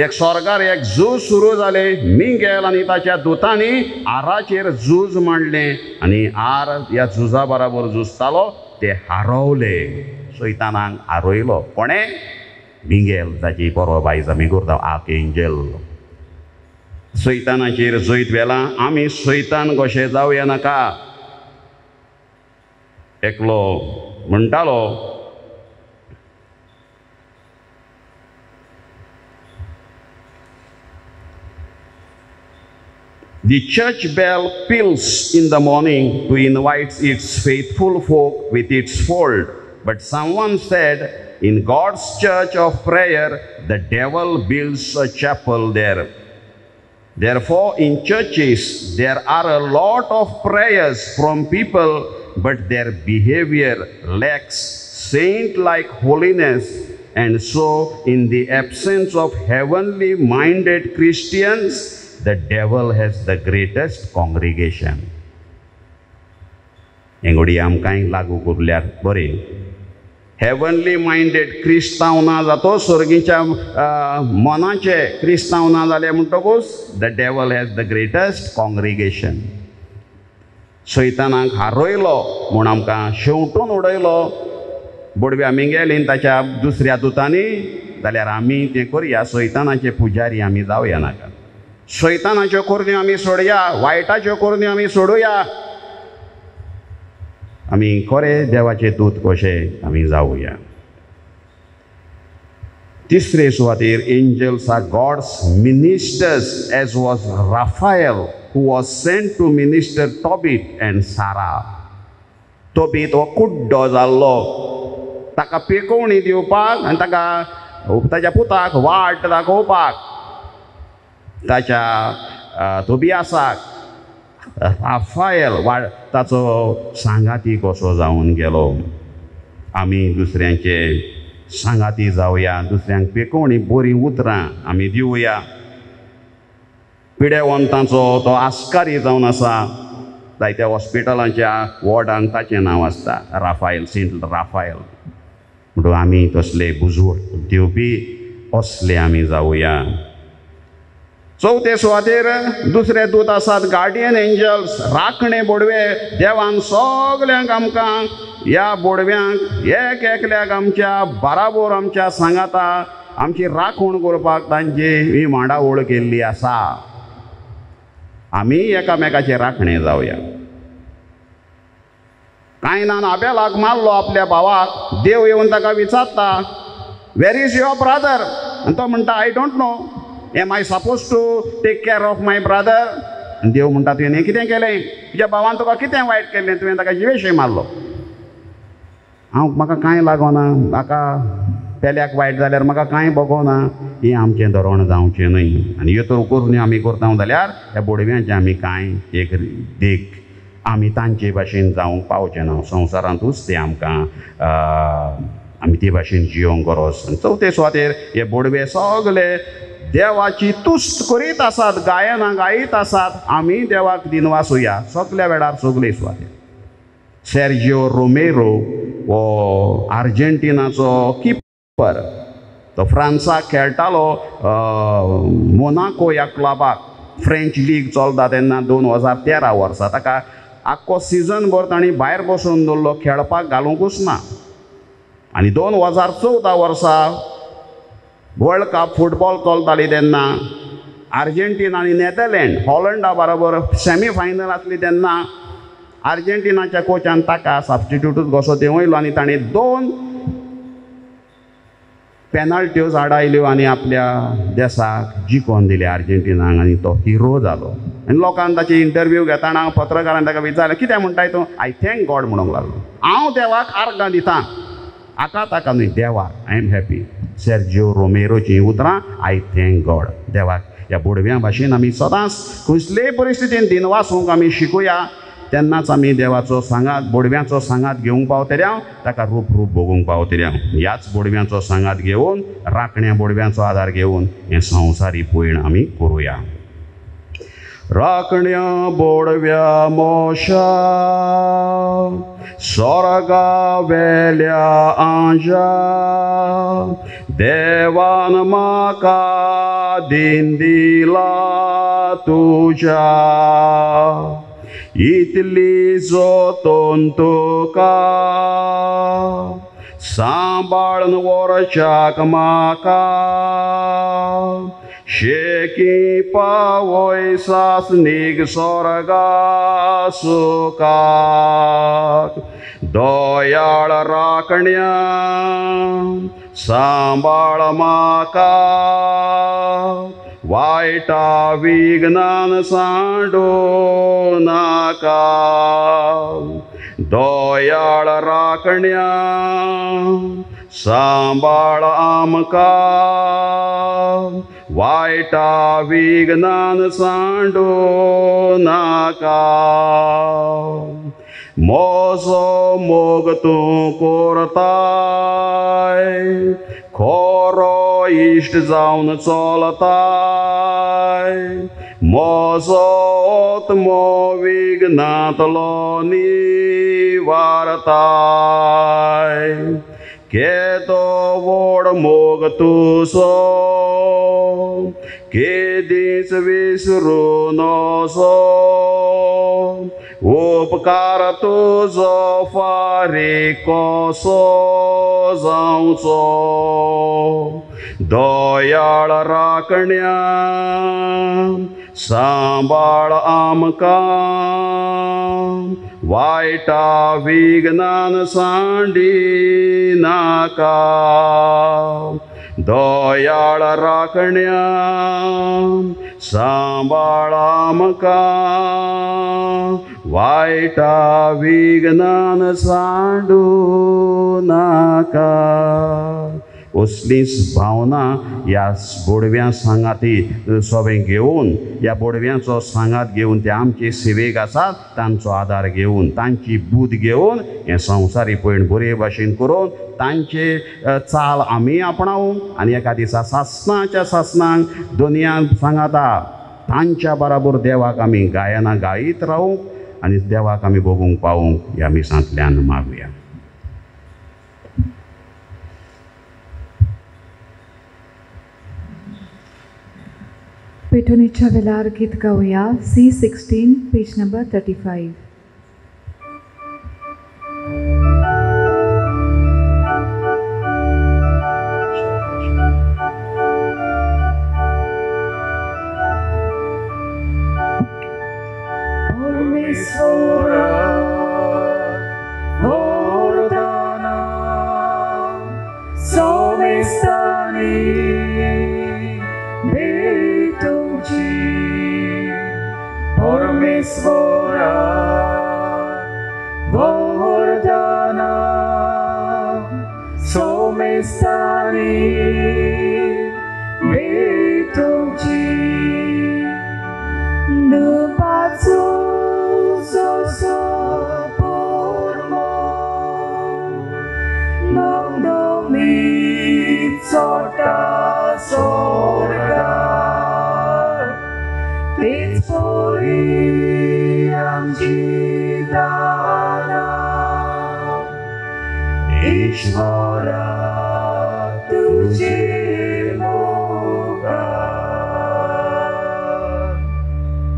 एक स्वर्गार एक झूज सुरू जालें. मिगेल आनी ताच्या दुतांनी आराचेर झूज मांडलें आनी आर ह्या झुजा बरोबर झुजतालो. ते हारवले. सैतानाक हारयलो. कोणें? मिगेल. ताची परब आयज आमी करता. आर्कएंजल. सैतानाचेर जैत वेलां. आमी सैतान कशें जावया नाका. एकलो म्हणटालो The church bell peals in the morning to invite its faithful folk with its fold. But someone said, in God's church of prayer, the devil builds a chapel there. Therefore, in churches, there are a lot of prayers from people, but their behavior lacks saint-like holiness. And so, in the absence of heavenly-minded Christians, the devil has the greatest congregation. हेंगोडी आमकांय लागू करुल्यार बरें. Heavenly minded क्रिस्तांव ना जातो सर्गीच्या मनाचे क्रिस्तांव ना जाले म्हणटकूच the devil has the greatest congregation. सैतानाक हारयलो म्हूण आमकां शेवटून उडयलो. बोडवे आमी गेलीं ताच्या दुसऱ्या दुतांनी जाल्यार आमी तें करया. सैतानाचे पुजारी आमी जावया नाका. सैतानाच्यो कोरन्यो आमी सोडया. वायटाच्यो कोरन्यो आमी सोडुया. आमी खरे देवाचे दूत कशे आमी जावया. तिसरे सुवातेर angels are God's ministers as was Raphael who was sent to minister Tobit and Sarah. Tobit हो कुड्डो जाल्लो. ताका पेकोवणी दिवपाक आनी ताच्या पुताक वाट दाखोवपाक ताच्या तोबियासाक राफायल ताचो सांगाती कसो जावन गेलो. आमी दुसऱ्यांचे सांगाती जावया. दुसऱ्यांक पेकोवणी बरी उतरां आमी दिवया. पिडेवंतांचो तो आस्कारी जावन आसा. जायत्या हॉस्पिटलांच्या वॉर्डांक ताचें नांव आसता राफायल, सेंट राफायल. म्हणटून आमी तसले बुजवण दिवपी असले आमी जावया. चवथे सुवातेर दुसरे दूत आसात गार्डियन एंजल्स, राखणे बोडवे. देवान सगल्यांक आमकां ह्या बोडव्यांक एक एकल्याक आमच्या बाराबोर आमच्या सांगाता आमची राखण करपाक तांची ही मांडावळ केल्ली आसा. आमी एकामेकाचे राखणे जावया. कायनान आबेलाक मारलो आपल्या भावाक. देव येवन ताका विचारता, वेर इज युअर ब्रदर? आनी तो म्हणटा, I don't know. Am I suppose to take care of my brother? देव म्हणटा, तुवें हें कितें केलें? तुज्या भावान तुका कितें वायट केलें? तुवें ताका जिवेशय मारलो. म्हाका कांय लागोना. म्हाका पेल्याक वायट जाल्यार म्हाका कांय बगोना. हें आमचें धोरण जावचें न्हय. आनी ह्यो तर करून आमी करता जाल्यार ह्या बोडव्यांचें आमी कांय एक देख आमी तांचे भाशेन जावंक पावचें ना. संवसारांतूच ते आमकां आमी ते भाशेन जियोंक गरज. चवथे सुवातेर हे बोडवे सगळे देवाची तुस्त करीत आसात, गायनां गायीत आसात. आमी देवाक दिनवासुया सगल्या वेळार सगळे सुवातेर. सेर्जिओ रोमेरो हो आर्जेंटिनाचो किपर. तो फ्रांसाक खेळटालो मोनाको ह्या क्लबाक. फ्रेंच लीग चलता तेन्ना 2013 वर्सा. ताका आख्खो सिजन भर तांणी भायर बसोवन दवरलो, खेळपाक घालूंकूच ना. आनी 2014 वर्सा वर्ल्ड कप फुटबॉल चलताली तेन्ना आर्जेंटिना आनी नेदरलँड हॉलंडा बरोबर सेमी फायनल आसली तेन्ना आर्जेंटिनाच्या कोचान ताका सबस्टिट्यूटूच कसो थंय वयलो आनी ताणें 2 पेनल्ट्यो आडायल्यो आनी आपल्या देशाक जिखोवन दिले आर्जेंटिनाक. आनी तो हिरो जालो. आनी लोकांनी ताची इंटरव्यू घेताना पत्रकारान ताका विचारलें, कितें म्हणटाय तूं? आय थँक गॉड म्हणूंक लागलो. हांव देवाक आर्गां दितां. आका ताका न्हय, देवाक. I am happy. सेर्जिओ रोमेरोची उतरां, आय थँक गॉड. देवाक ह्या बोडव्या भाशेन आमी सदांच कसलेय परिस्थितीन दिनवासूंक आमी शिकुया. तेन्नाच आमी देवाचो सांगात, बोडव्यांचो सांगात घेवंक पावतल्या. ताका रूप भोगूंक पावतल्या. ह्याच बोडव्यांचो सांगात घेवन, राखण्या बोडव्यांचो आदार घेवन हें संवसारी पयण आमी करुया. राखण्या बोडव्या मोशा स्वर्गा वेल्या आंजा देवान म्हाका दिन दिला तुज्या. इतली जोतोन तुका सांबाळून व्हरच्याक म्हाका शेकी पावय सासनीक स्वर्गा सुखाक. दोयाळ राखण्या सांबाळ म्हाका वायटा विघ्नान सांडू नाका. दोयाळ राखण्या सांबाळ आमकां वायटा विघ्नान सांडू नाका. मोजो मोग तूं कोरताय खरो इश्ट जावन चलताय. मोसोत्मो विघ्नातलो निवारताय केतो वोड मोग तुसो केदीच विसरू नसो उपकार तुजो फारीक कसो जावचो दयाळ राखण्या सांबाळ आमकां वायटा विघ्नान सांडी नाका दयाळ राखण्या सांबाळ आमकां वायटा विघ्नान सांडू नाका असलीच भावना ह्या बोडव्या सांगाती सोबें घेवन ह्या बोडव्यांचो सांगात घेवन ते आमचे सेवेक आसात तांचो आदार घेवन तांची बूद घेवन हे संवसारी पयण बरे भाशेन करून तांचे चाल आमी आपणावूं आनी एका दिसा सासणाच्या सासणांक दुनियान सांगाता तांच्या बराबर देवाक आमी गायनां गायीत रावूंक आनी देवाक आमी भोगूंक पावूंक ह्या मिसांतल्यान मागुया.
पेठणीच्या वेळार गीत गावया C16 पेज नंबर 35.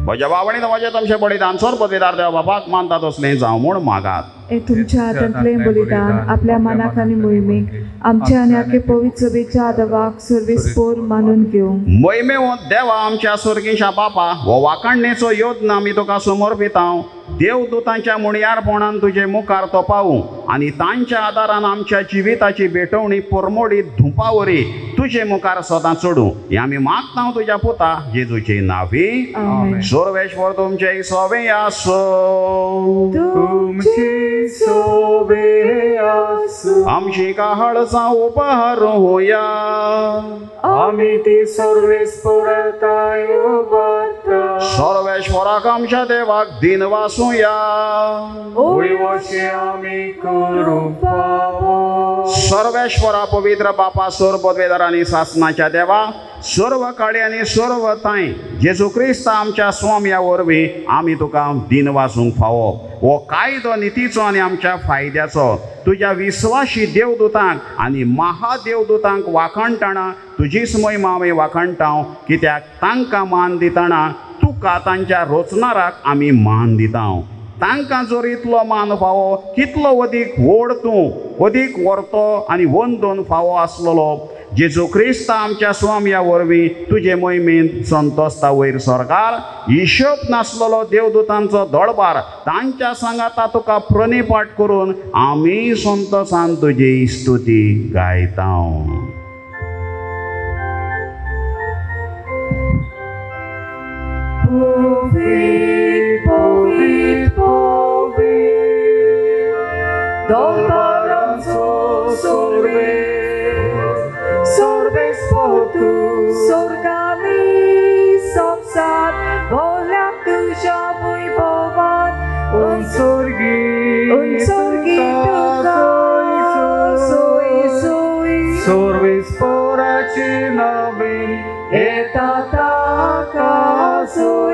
म्हज्या बावणीन म्हजें तमचें बलिदान सोर पदवीदार देवा बापाक मानता तसलें जावं म्हूण मागात.
हे तुमच्या हातांतलें बलिदान आपल्या मनाक आनी मोहिमेक आमच्या आनी आखे पवित्र सभेच्या आदवाक सर्वेस्पोर मानून घेवंक
मोहिमे हो देवा आमच्या सुर्गीच्या बापा हो वाखाणणेचो योद्न आमी तुका समर्पितां देवदूतांच्या मुणयारपणान तुजे मुखार तो पावूं आनी तांच्या आदारान आमच्या जिविताची भेटवणी परमोडीत धुपावरी तुजे मुखार सदां चडूं हें आमी मागता तुज्या पुता जेजूचे नांवी. सर्वेश्वर तुमचे सोबे आसो आमची काहळसां उपहार होया
आमी ती सर्वेस्पराताय उबारता
सर्वेश्वराक आमच्या देवाक दिन वासूया
वशें आमी करूंक पावो
सर्वेश्वरा पवित्र बापा सोर पदवेदारांनी सासणाच्या देवा सर्व काळी आनी सर्व थाय जेजू क्रिस्त आमच्या स्वाम्या वरवीं आमी तुका दिन वासूंक फावो हो कायदो नितीचो आनी आमच्या फायद्याचो तुज्या विस्वाशी देवदूतांक आनी महादेवदूतांक वाखणटना तुजीच महिमा आमी वाखणटाव कित्याक तांकां मान दितना तुका तांच्या रोचणाराक आमी मान दिता. तांकां जर इतलो मान फावो कितलो अदीक व्हड तूं अदीक व्हरतो आनी वंदन फावो आसलेलो जेजू क्रिस्त आमच्या स्वाम्या वरवीं तुजे मोहिमेंत संतोस्ता वयर सरकार हिशोब नासलेलो देवदूतांचो दळबार तांच्या सांगाता तुका प्रणिपाट करून आमी संतोसान तुजी स्तुती गायता.
Sorgami sopsat bolak tuja buibovan unsurgi tuka soi
सर्वेस्पराची नावे
eta taka soi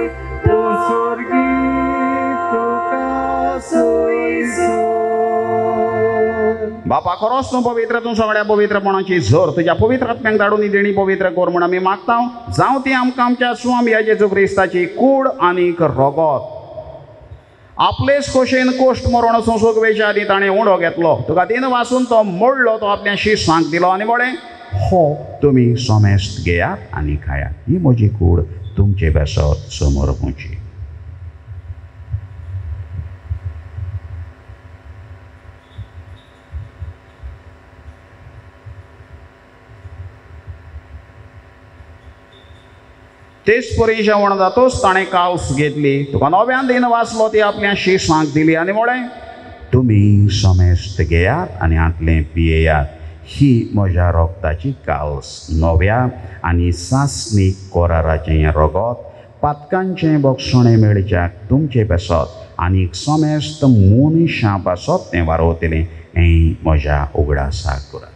बापा खरोच तूं पवित्र, तूं सगळ्या पवित्रपणाची झर तुज्या पवित्र आत्म्याक धाडून ही देणी पवित्र कर म्हूण आमी मागता. जावं ती आमकां आमच्या स्वामी जेजू क्रिस्ताची कूड आनीक रगत. आपलेच खोशेन कोश्ट मरण सोंसूंक वेच्या आदीं ताणें उंडो घेतलो, तुका दिन वाचून तो मोडलो, तो आपल्या शिश्यांक दिलो आनी म्हळें, हो तुमी सोमेस्त घेयात आनी खायात, ही म्हजी कूड तुमचे बेसत समर्पूची. तेच परी जेवण जातोच ताणें काल्स घेतली, तुका नव्यान दिन वाचलो, ती आपल्या शिश्यांक दिली आनी म्हळें, तुमी सोमेस्त घेयात आनी आतलें पियेयात, ही म्हज्या रोगताची काल्स, नव्या आनी सासणीक कोराराचें रगत, पातकांचें भक्षणें मेळच्याक तुमचे बेसत आनीक सोमेस्त मनशां पासत तें वारोतलें, हें म्हज्या उगडासाक करात.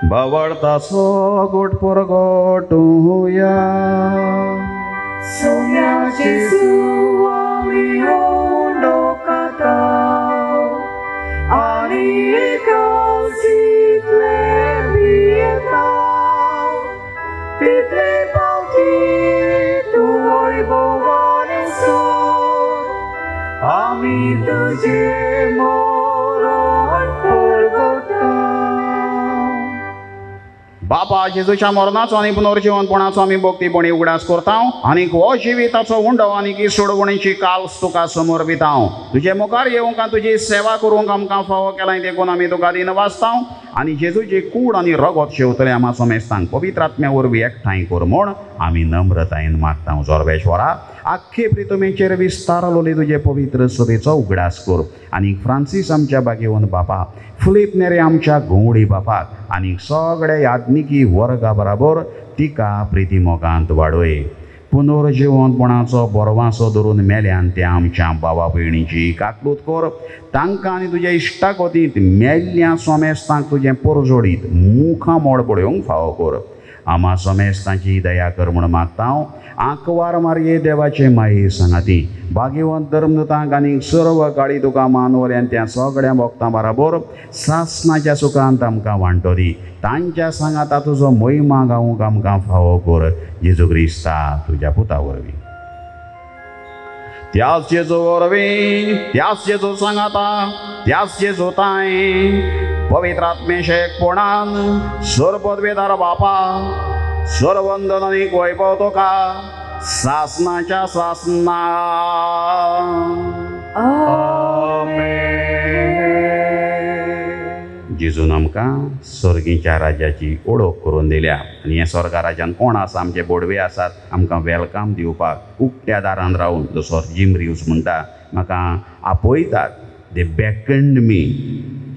बावळताचो गोट परगटुया.
सोम्या जेजू आमी उंडो काताव आनी काळजीतले पियेताव, तितले पावटी तूं वैभवान सोर, आमी तुजे मरण परगटाव.
बापा जेजूच्या मरणाचो आनी पुनर्जीवनपणाचो आमी भक्तीपणी उगडास करता आनी हो जिविताचो उंडो आनी की सोडवणीची काल्स तुका समर्पिता. तुजे मुखार येवंक तुजी सेवा करूंक आमकां फावो केलां देखून आमी तुका दिन वाचता आनी जेजूची कूड आनी रगत शेवतले आमा सोमेस्तांक पवित्र आत्म्या वरवीं एकठांय कर म्हूण आमी नम्रतायेन मागता. सर्वेश्वरा, आख्खे प्रितुमेचेर विस्तारलोले तुजे पवित्र सभेचो उगडास कर आनी फ्रांसीस आमच्या बागेवन बापा, फिलीप नेरे आमच्या घोवडी बापाक आनी सगळ्या याज्ञिकी वर्गा बराबर तिका प्रिती मोगांत वाडय. पुनर्जीवनपणाचो बरवासो धरून मेल्यान त्या आमच्या भावा भयणीची काकलूत कर. तांकां आनी तुज्या इश्टाकोतींत मेल्ल्या सोमेस्तांक तुजें परजोडीत मुखां मोड पडोवंक फावो कर. आमा सोमेस्तांची दया कर म्हूण मागता. आंकवार मारये देवाचे माये सांगाती, भाग्यवंत धर्मदूतांक आनी सर्व काळी तुका मानवल्यान त्या सगळ्या भक्तां बराबर सासणाच्या सुखांत आमकां वांटो दी. तांच्या सांगाता तुजो महिमा गावूंक आमकां फावो कर. जेजू क्रिस्ता तुज्या पुता वरवीं. त्याच जेजू वरवीं, त्याच जेजू सांगाता, त्याच जेजू ताय पवित्र आत्मेचे एकपणान सर्वपदवेदार बापा, सर्ववंदन आनी वैभव तुका सासणाच्या सासना. जेजून आमकां सर्गीच्या राज्याची ओळख करून दिल्या आनी हे स्वर्गा राज्यान कोण आसा, आमचे बोडवे आसात आमकां वेलकम दिवपाक उक्त्या दारान रावन, जसो जिम रिव्स म्हणटा, म्हाका आपयतात. दे बॅकंड मी,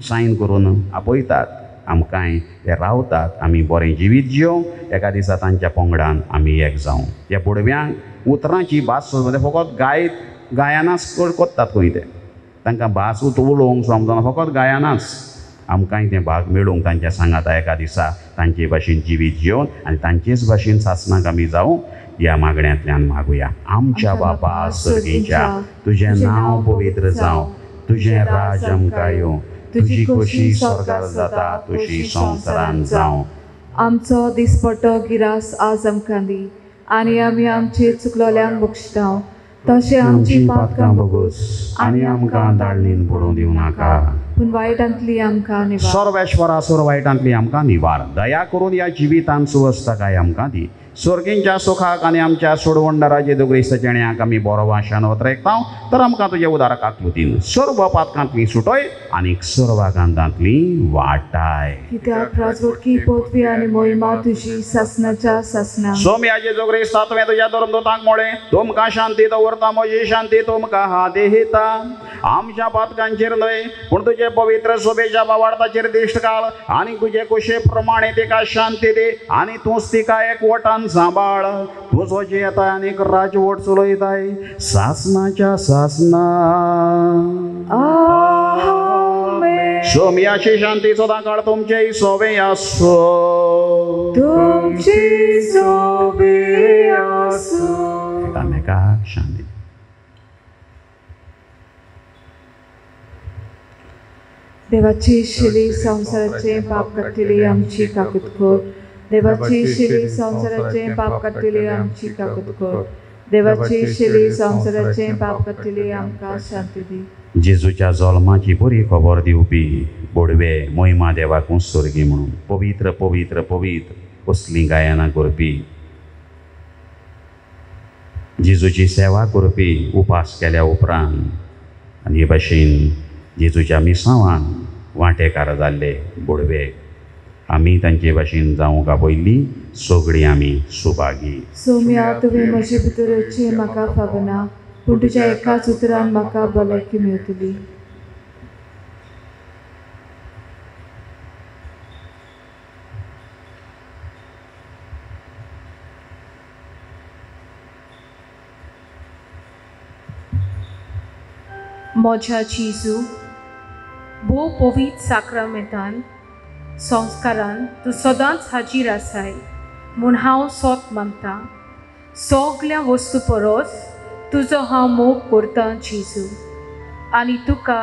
सायन करून आपयतात आमकांय, ते रावतात. आमी बरें जिवीत जिवंक एका दिसा तांच्या पंगडान आमी एक जावं. ह्या बोडव्यांक उतरांची भास फकत गायनाच कोत्तात खंय ते, तांकां भास उलोवंक समजना, फकत गायनाच. आमकांय तें भाग मेळूंक तांच्या सांगाता एका दिसा तांचे भाशेन जिवीत जिवन आनी तांचेच भाशेन सासणाक आमी जावं, ह्या मागण्यांतल्यान मागुया. आमच्या बापा सर्गीच्या, तुजें नांव पवित्र जावं, तुजें राज आमकां येवं, तुजी खोशी स्वर्गार जाता तशी संवसारांत जावं.
आमचो दिसपट्टो गिरास आज आमकां दी आनी आमी आमचे चुकलोल्यांक बक्षिता, तशें आमची पातकां बोगूस
आनी आमकां दाळणीन पडूं दिवं नाका,
पूण वायटांतली आमकां निवार.
सर्वेश्वरा, सुर वायटांतली आमकां निवार. दया करून ह्या जिवितांत सुवस्थाकाय आमकां दी. स्वर्गींच्या सुखाक आनी आमच्या सोडवणदारा जेजू क्रिस्ताच्या जेण्याक आमी बरो वाशान वतरेकता, तर आमकां तुज्या उदाराक आकृतीन सर्व पातकांतली सुटय आनी सर्व कांतांतली वाटाय.
कित्याक राजवटकी पदवी आनी मोहिमा तुजी सासणाच्या सासना.
सोम्या जेजू क्रिस्ता, तुवें तुज्या धर्मदूतांक म्हळें, तुमकां शांती दवरता, म्हजी शांती तुमकां हांव देता. आमच्या पातकांचेर न्हय पूण तुजे पवित्र सोबेच्या बावार्थाचेर दिश्ट घाल आनी तुजे कुशे प्रमाणे तिका शांती दी आनी तूंच तिका एकवटान सांबाळ. तुजो जे येता आनीक राजवट चलयताय सासणाच्या सासना.
आमेन.
सोम्याची शांती सदां काळ तुमचे सोबे आसो.
तुमची सोबे आसूं.
एकामेकाक शांती.
देवाची शिली संसाराचे पाप काडटली आमची काकूत कर. देवाची शिली संसाराचे पाप काडटली आमची काकूत कर. देवाची शिली संसाराचे पाप काडटली आमकां शांती दी.
जेजूच्या जल्माची बरी खबर दिवपी बोडवे महिमा देवाक उत्सर्गी म्हणून पवित्र पवित्र पवित्र असली गायनां करपी जेजूची सेवा करपी उपास केल्या उपरांत आनी हे भाशेन जेजूच्या मिसांवान वांटेकार जाल्ले बोडवे आमी तांचे भाशेन जावंक पयलीं सगळीं आमी सुभागी.
सोम्या तुवें म्हजे भितर येवचें म्हाका फावना, पूण तुज्या एकाच उतरान म्हाका भलायकी मेळटली.
म्हज्या जेजू भोव पवित्र साक्रामेंतान संस्कारान तूं सदांच हाजीर आसाय म्हूण हांव सोत मागतां. सगळ्या वस्तू परस तुजो हांव मोग करतां जेजू, आनी तुका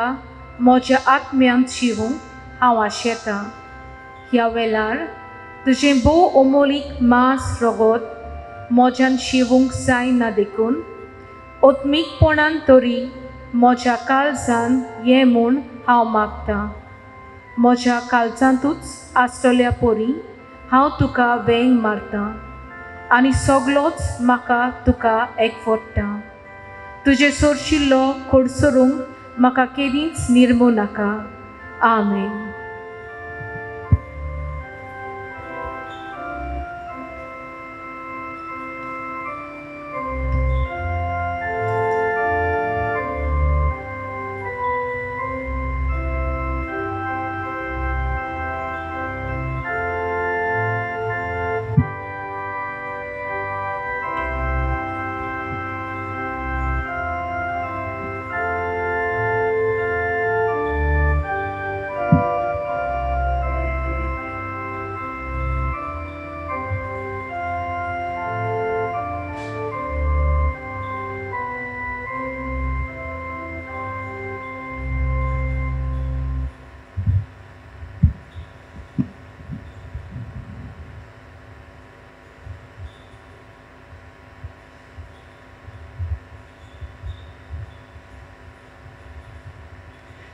म्हज्या आत्म्यांत शिवूंक हांव आशेतां. ह्या वेळार तुजें भोव अमोलीक मांस रगत म्हज्यान शिवूंक जायना देखून ओत्मीकपणान तरी म्हज्या काळजान ये म्हूण हांव मागतां. म्हज्या काळजांतूच आसतल्या परी हांव तुका वेंग मारतां आनी सगळोच म्हाका तुका एकवटटा. तुजे सोरशिल्लो खोडसरूंक म्हाका केदींच निर्मू नाका. आमेन.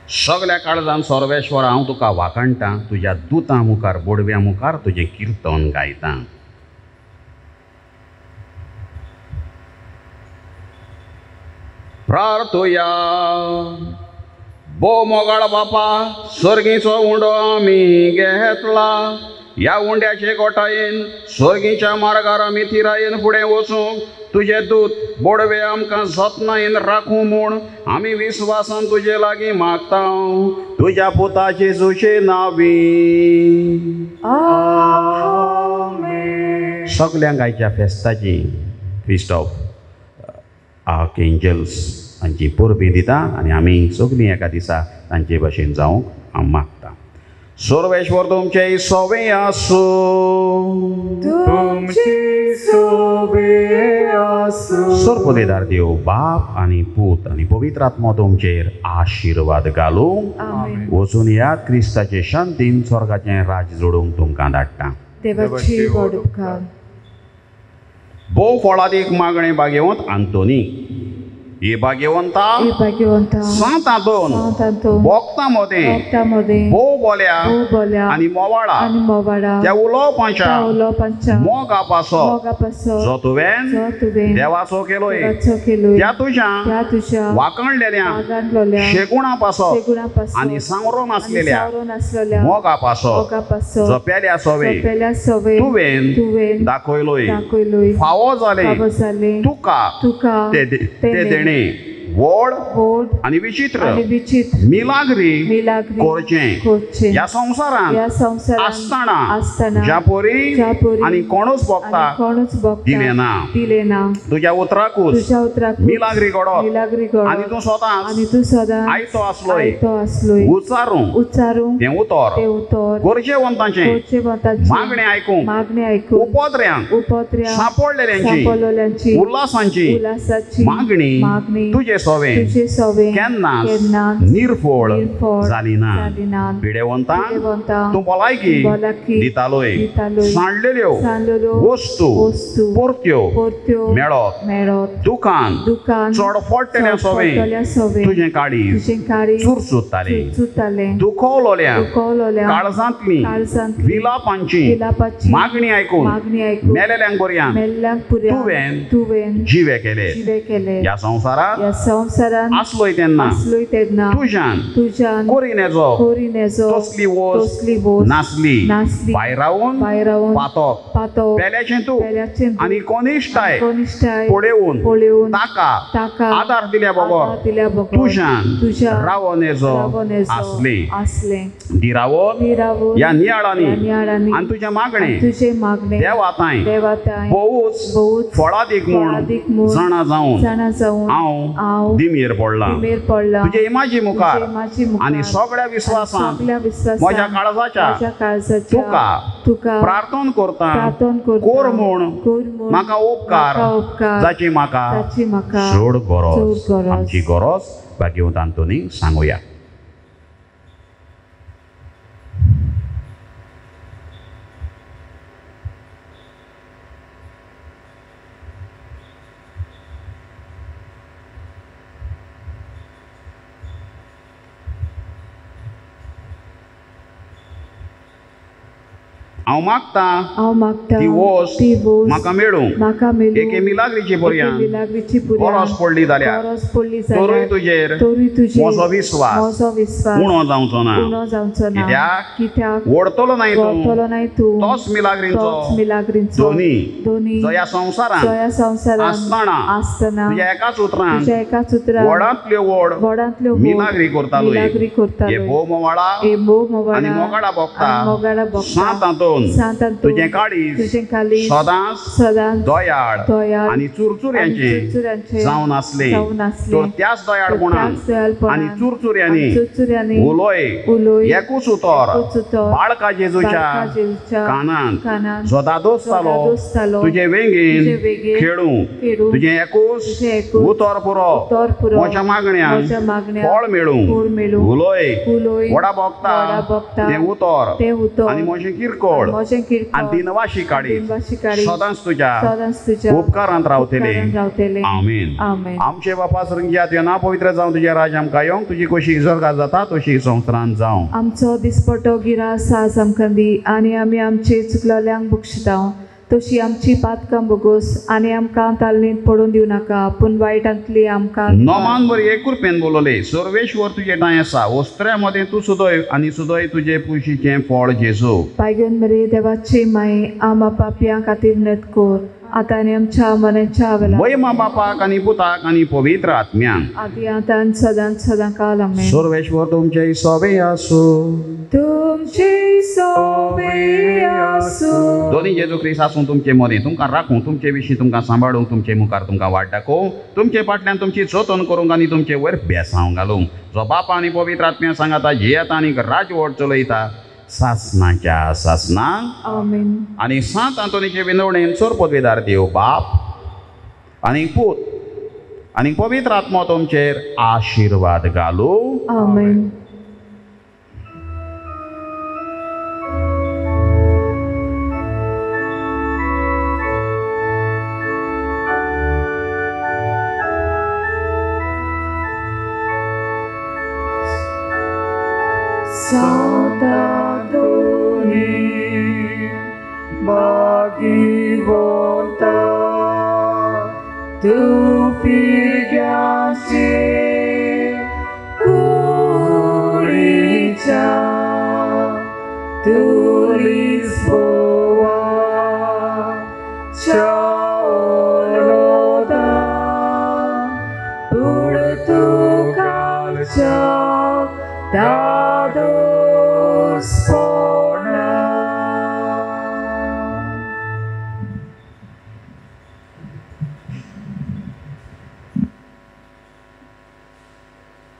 सगळ्या काळजान सर्वेश्वर हांव तुका वाखाणटां. तुज्या दुतां मुखार बोडव्या मुखार तुजें किर्तन गायतां. प्रार्थुया. भोव मोगाळ बापा, सर्गीचो उंडो आमी घेतला. ह्या उंड्याचे गोठायेन सर्गीच्या मार्गार आमी थिरायेन फुडें वचूंक तुजे दूत बोडवे आमकां जतनायेन राखूं म्हूण आमी विस्वासान तुजे लागीं मागतां. तुज्या पुता जेजूचे नांवी.
आमेन.
सगळ्यांक आयच्या फेस्ताची फिस्ट ऑफ आर्कएंजल्स हांची परबीं दिता आनी आमी सगळीं एका दिसा तांचे भशेन जावंक हांव मागतां. सर्वेश्वर तुमचे सोबे आसूं.
तुमची सोबे आसूं.
सर्वोदेदार देव बाप आनी पूत आनी पवित्र आत्मा तुमचेर आशिर्वाद घालूं.
आमेन.
वचून ह्या क्रिस्ताचे शांतीन स्वर्गाचें राज जोडूंक तुमकां धाडटा.
देवाची व्हड उपकार.
भोव फळादीक मागणें भाग्यवंत आंतोनी. हे भाग्यवंता
हे भाग्यवंता
सांतांतून
सांतांतून
भोगतां मदें
भक्तांमध्ये
भोव बोल्या
भोव बोल्या
आनी मोवाळा
आनी मोवाडा
त्या उलोवपाच्या
उलोवपांच्या
मोगापासो
मोगापासो
जो तुवें
जो तुवें
देवाचो केलोय
देवाचो केलोय
त्या तुज्या
त्या तुज्या
वाकणलेल्या
वागाणलोल्या
शेगुणापासो
शेगुणापासो
आनी सांवरून
आनी
आसलेल्या
सावरून आसलेल्या
मोगापासो
मोगापासो
जपेल्या सवे
जपेल्या सवे
तुवें दाखयलोय
दाखयलोय
फावो जाले
फावो जाले
तुका
तुका
ते देणे व्हड
व्हड
आनी विचित्र
आनी विचित्र
मिलाग्री
मिलाग्री
करचें
करचें
ह्या संवसारांत
ह्या संवसारांत
आसतना
आसतना
ज्या पोरी
ज्या पोरी
आनी कोणूच भोगता
आनी कोणूच भोगता
दिलें ना.
दिलें ना
तुज्या उतराकूच
तुज्या उतराक
मिलाग्री घडोवप
मिलाग्री
आनी
घडोवप
तूं स्वताच
आनी तूं सदां
आयतो आसलोय
आयतो आसलोय
उच्चारूंक
उच्चारूंक
तें उतर
तें उतर
गरजेवंतांचें
गोडचेवंतांची
मागणें आयकूंक
मागणी आयकून
उपद्र्यांक
उपत्र्या
सांपडलेल्यांची
सांपडलेल्यांची
उल्हासांची
उल्हासाची
मागणी तुजे सोवें
तुजे सवे
केन्नाच निर्फळ जाली ना.
जालिना
पिडेवंतांक
देवंतां
तूं भलायकी
भलायकी
दितालोय
दितालोय.
सांडलेल्यो
सांडलेल्यो
वस्तू
वस्तू
परत्यो
परत्यो
मेळत
मेळत
दुकान
दुकान
चड फोडटेल्या सोवें
पडटल्या सवे
तुजें काळीज
तुजें काळी
चुरचुत्तालें
चुतालें
दुखवलोल्या
दुखवलोल्या
काळजांतली
काळजांतली
विलापांची
विलापाची
मागणी आयकून
मागणी आयकून
मेलेल्यांक बऱ्यान
मेल्ल्यांक पुऱ्या तुवें
जिवे केले.
जिवे केले.
ह्या संवसारांत
ह्या संवसारांत
आसलोय तेन्ना
आसलोय तेन्ना तुज्यान
कोरिनेजो
कोरिनेजो
तसली वस्त
तसली वस्त
नासली
नासली.
भायर रावून
भायर रावून
पातोक
पातोक
पेल्याचें तूं
पेल्याचें तूं
आनी कोनिश्टाय
कोनिश्टाय
पळेवून ताका
ताका
आदार दिल्या
आदार
बगर
दिल्या बगर
तुज्यान रावनेजो आसली.
आसले
दिरावोन
दिरावून
ह्या नियाळांनी
नियाळांनी
आनी तुज्या मागणे
तुजे मागणे
देवाताय
देवाताय
भोवूच फळादीक
फळादीक
म्हूण
म्हूण
जाणा जावन
जाणा जावन
हांव दिमेर पडलां.
दिमेर पडला
तुजे इमाजी मुखार
तुजे मुखार
आनी सगळ्या विश्वासान
सगळ्या विश्वासान
म्हज्या काळजाच्या
म्हज्या काळजाच्या तुका
प्रार्थना करता
प्रार्थना करता
कोर म्हूण
कोर म्हूण
म्हाका
म्हाका उपकार
जाची म्हाका
जाची म्हाका
चड गरज.
चड गरज.
आमची गरज भाग्यवंत आंतोनी सांगुया. हांव मागता ती वस्त म्हाका मेळूंक
म्हाका मेळूंक
एके मिलाग्रीची बऱ्यान
मिलाग्रीची
गरज पडली जाल्यार
गरज पडली
तोरूय
जाल्यार
तुजेर
तोरूय तुजेर
म्हजो विश्वास
म्हजो विश्वास
उणो जावचो ना.
उणो जावचो ना.
कित्याक
कित्याक
ओडतलो नाही
व्हरतलो
तूं
नाही तूं
तोच मिलाग्रींचो
तोच मिलाग्रींचो
दोनी जो ह्या संवसारांत
ह्या संवसारांत
आसतना तुज्या एकाच उतरान
तुज्या एकाच उतरान
व्हडांतल्यो व्हड
व्हडांतल्यो
मिलाग्री करतालोय.
मिलाग्री
हे
करतालोय.
भोव मोवाळा
हे मोग मोगाडा
आनी मोगाडा भोगता
मोगाडा भोगता
सांतांतून
सांतांतून
तुजें काळीज
तुजें काळीज
सदांच
सदांच
दोयाळ
दोयाळ
आनी चुरचुऱ्यांचे
चुरचुऱ्यांचे
जावन आसले.
जावन आसले.
तर त्याच दोयाळपणान
त्याच दोयाळपणान
आनी चुरचुऱ्यांनी
चुरचुऱ्यांनी
उलोय
उलोय
एकूच उतर
एकूच उतर
बाळका जेजूच्या
बाळका जेजूच्या
कानांत
कानांत
जो दादोसतालो
दादोसतालो
तुजे वेंगेन
तुजे वेंगेन
खेळूंक
खेळूंक
तुजें एकूच
तुजें एकूच
उतर पुरो
उतर पुरो
म्हज्या मागण्यांक
म्हज्या मागण्यांक
फळ मेळूंक
फळ मेळूंक
उलोय
उलोय
वडा
वडा
भोगता
भोगता
तें उतर
तें उतर
आनी म्हजें किरकोळ
म्हजें किरकोळ
आनी दिनवाशी काडी
दिनवाशी काडी
सदांच तुज्या
सदांच तुज्या
उपकारांत रावतले.
उपकारांत रावतले.
आमीन.
आमेन.
आमचे बापा सर्गीया तुवें ना पवित्र जावन तुजे राज आमकां येवंक तुजी कशी इजरगार जाता तशी संवसारांत जावं.
आमचो दिसपटो गिरास आज आमकां दी आनी आमी आमचे चुकलोल्यांक बक्षितांव तशी आमची पातकां बोगोस आनी आमकां तालनीत पडून दिवं नाका पूण वायटांतली आमकां
नोमान बरी एक रुपयान बोलले सर्वेश्वर तुजे टाय आसा वस्त्र्या मदें तूं सुदय आनी सुदय तुजे कुशीचें फळ जेजू.
पायगन मरे देवाची माई आमा पापयां खातीर नत कोर आतां आनी आमच्या मनाच्या वेळार
वयमा बापाक आनी पुताक आनी पवित्र आत्म्यांक
आदी आतां सदांच सदां काल आमेन.
सर्वेश्वर तुमचे सोबे आसूं.
तुमची सोबे आसूं.
दोनी जेजू क्रिस्त आसूं तुमचे मदीं तुमकां राखूं तुमचे विशीं तुमकां सांबाळूंक तुमचे मुखार तुमकां वाट दाखोवं तुमचे फाटल्यान तुमची जतन करूंक आनी तुमचे वयर बेसांव घालूंक जो बापा आनी पवित्र आत्म्या सांगाता जे येता आनी राजवट चलयता सासनाच्या सासनांक
आमेन.
आनी सांत आंतोनीचे विनवणेन चोर पदवेदार देव बाप आनी पूत आनी पवित्र आत्मा तुमचेर आशिर्वाद घालूं.
आमेन.
Bhagivanta, tu figaste Curicha, tu Lisboa, Chaoloda, Urtu dados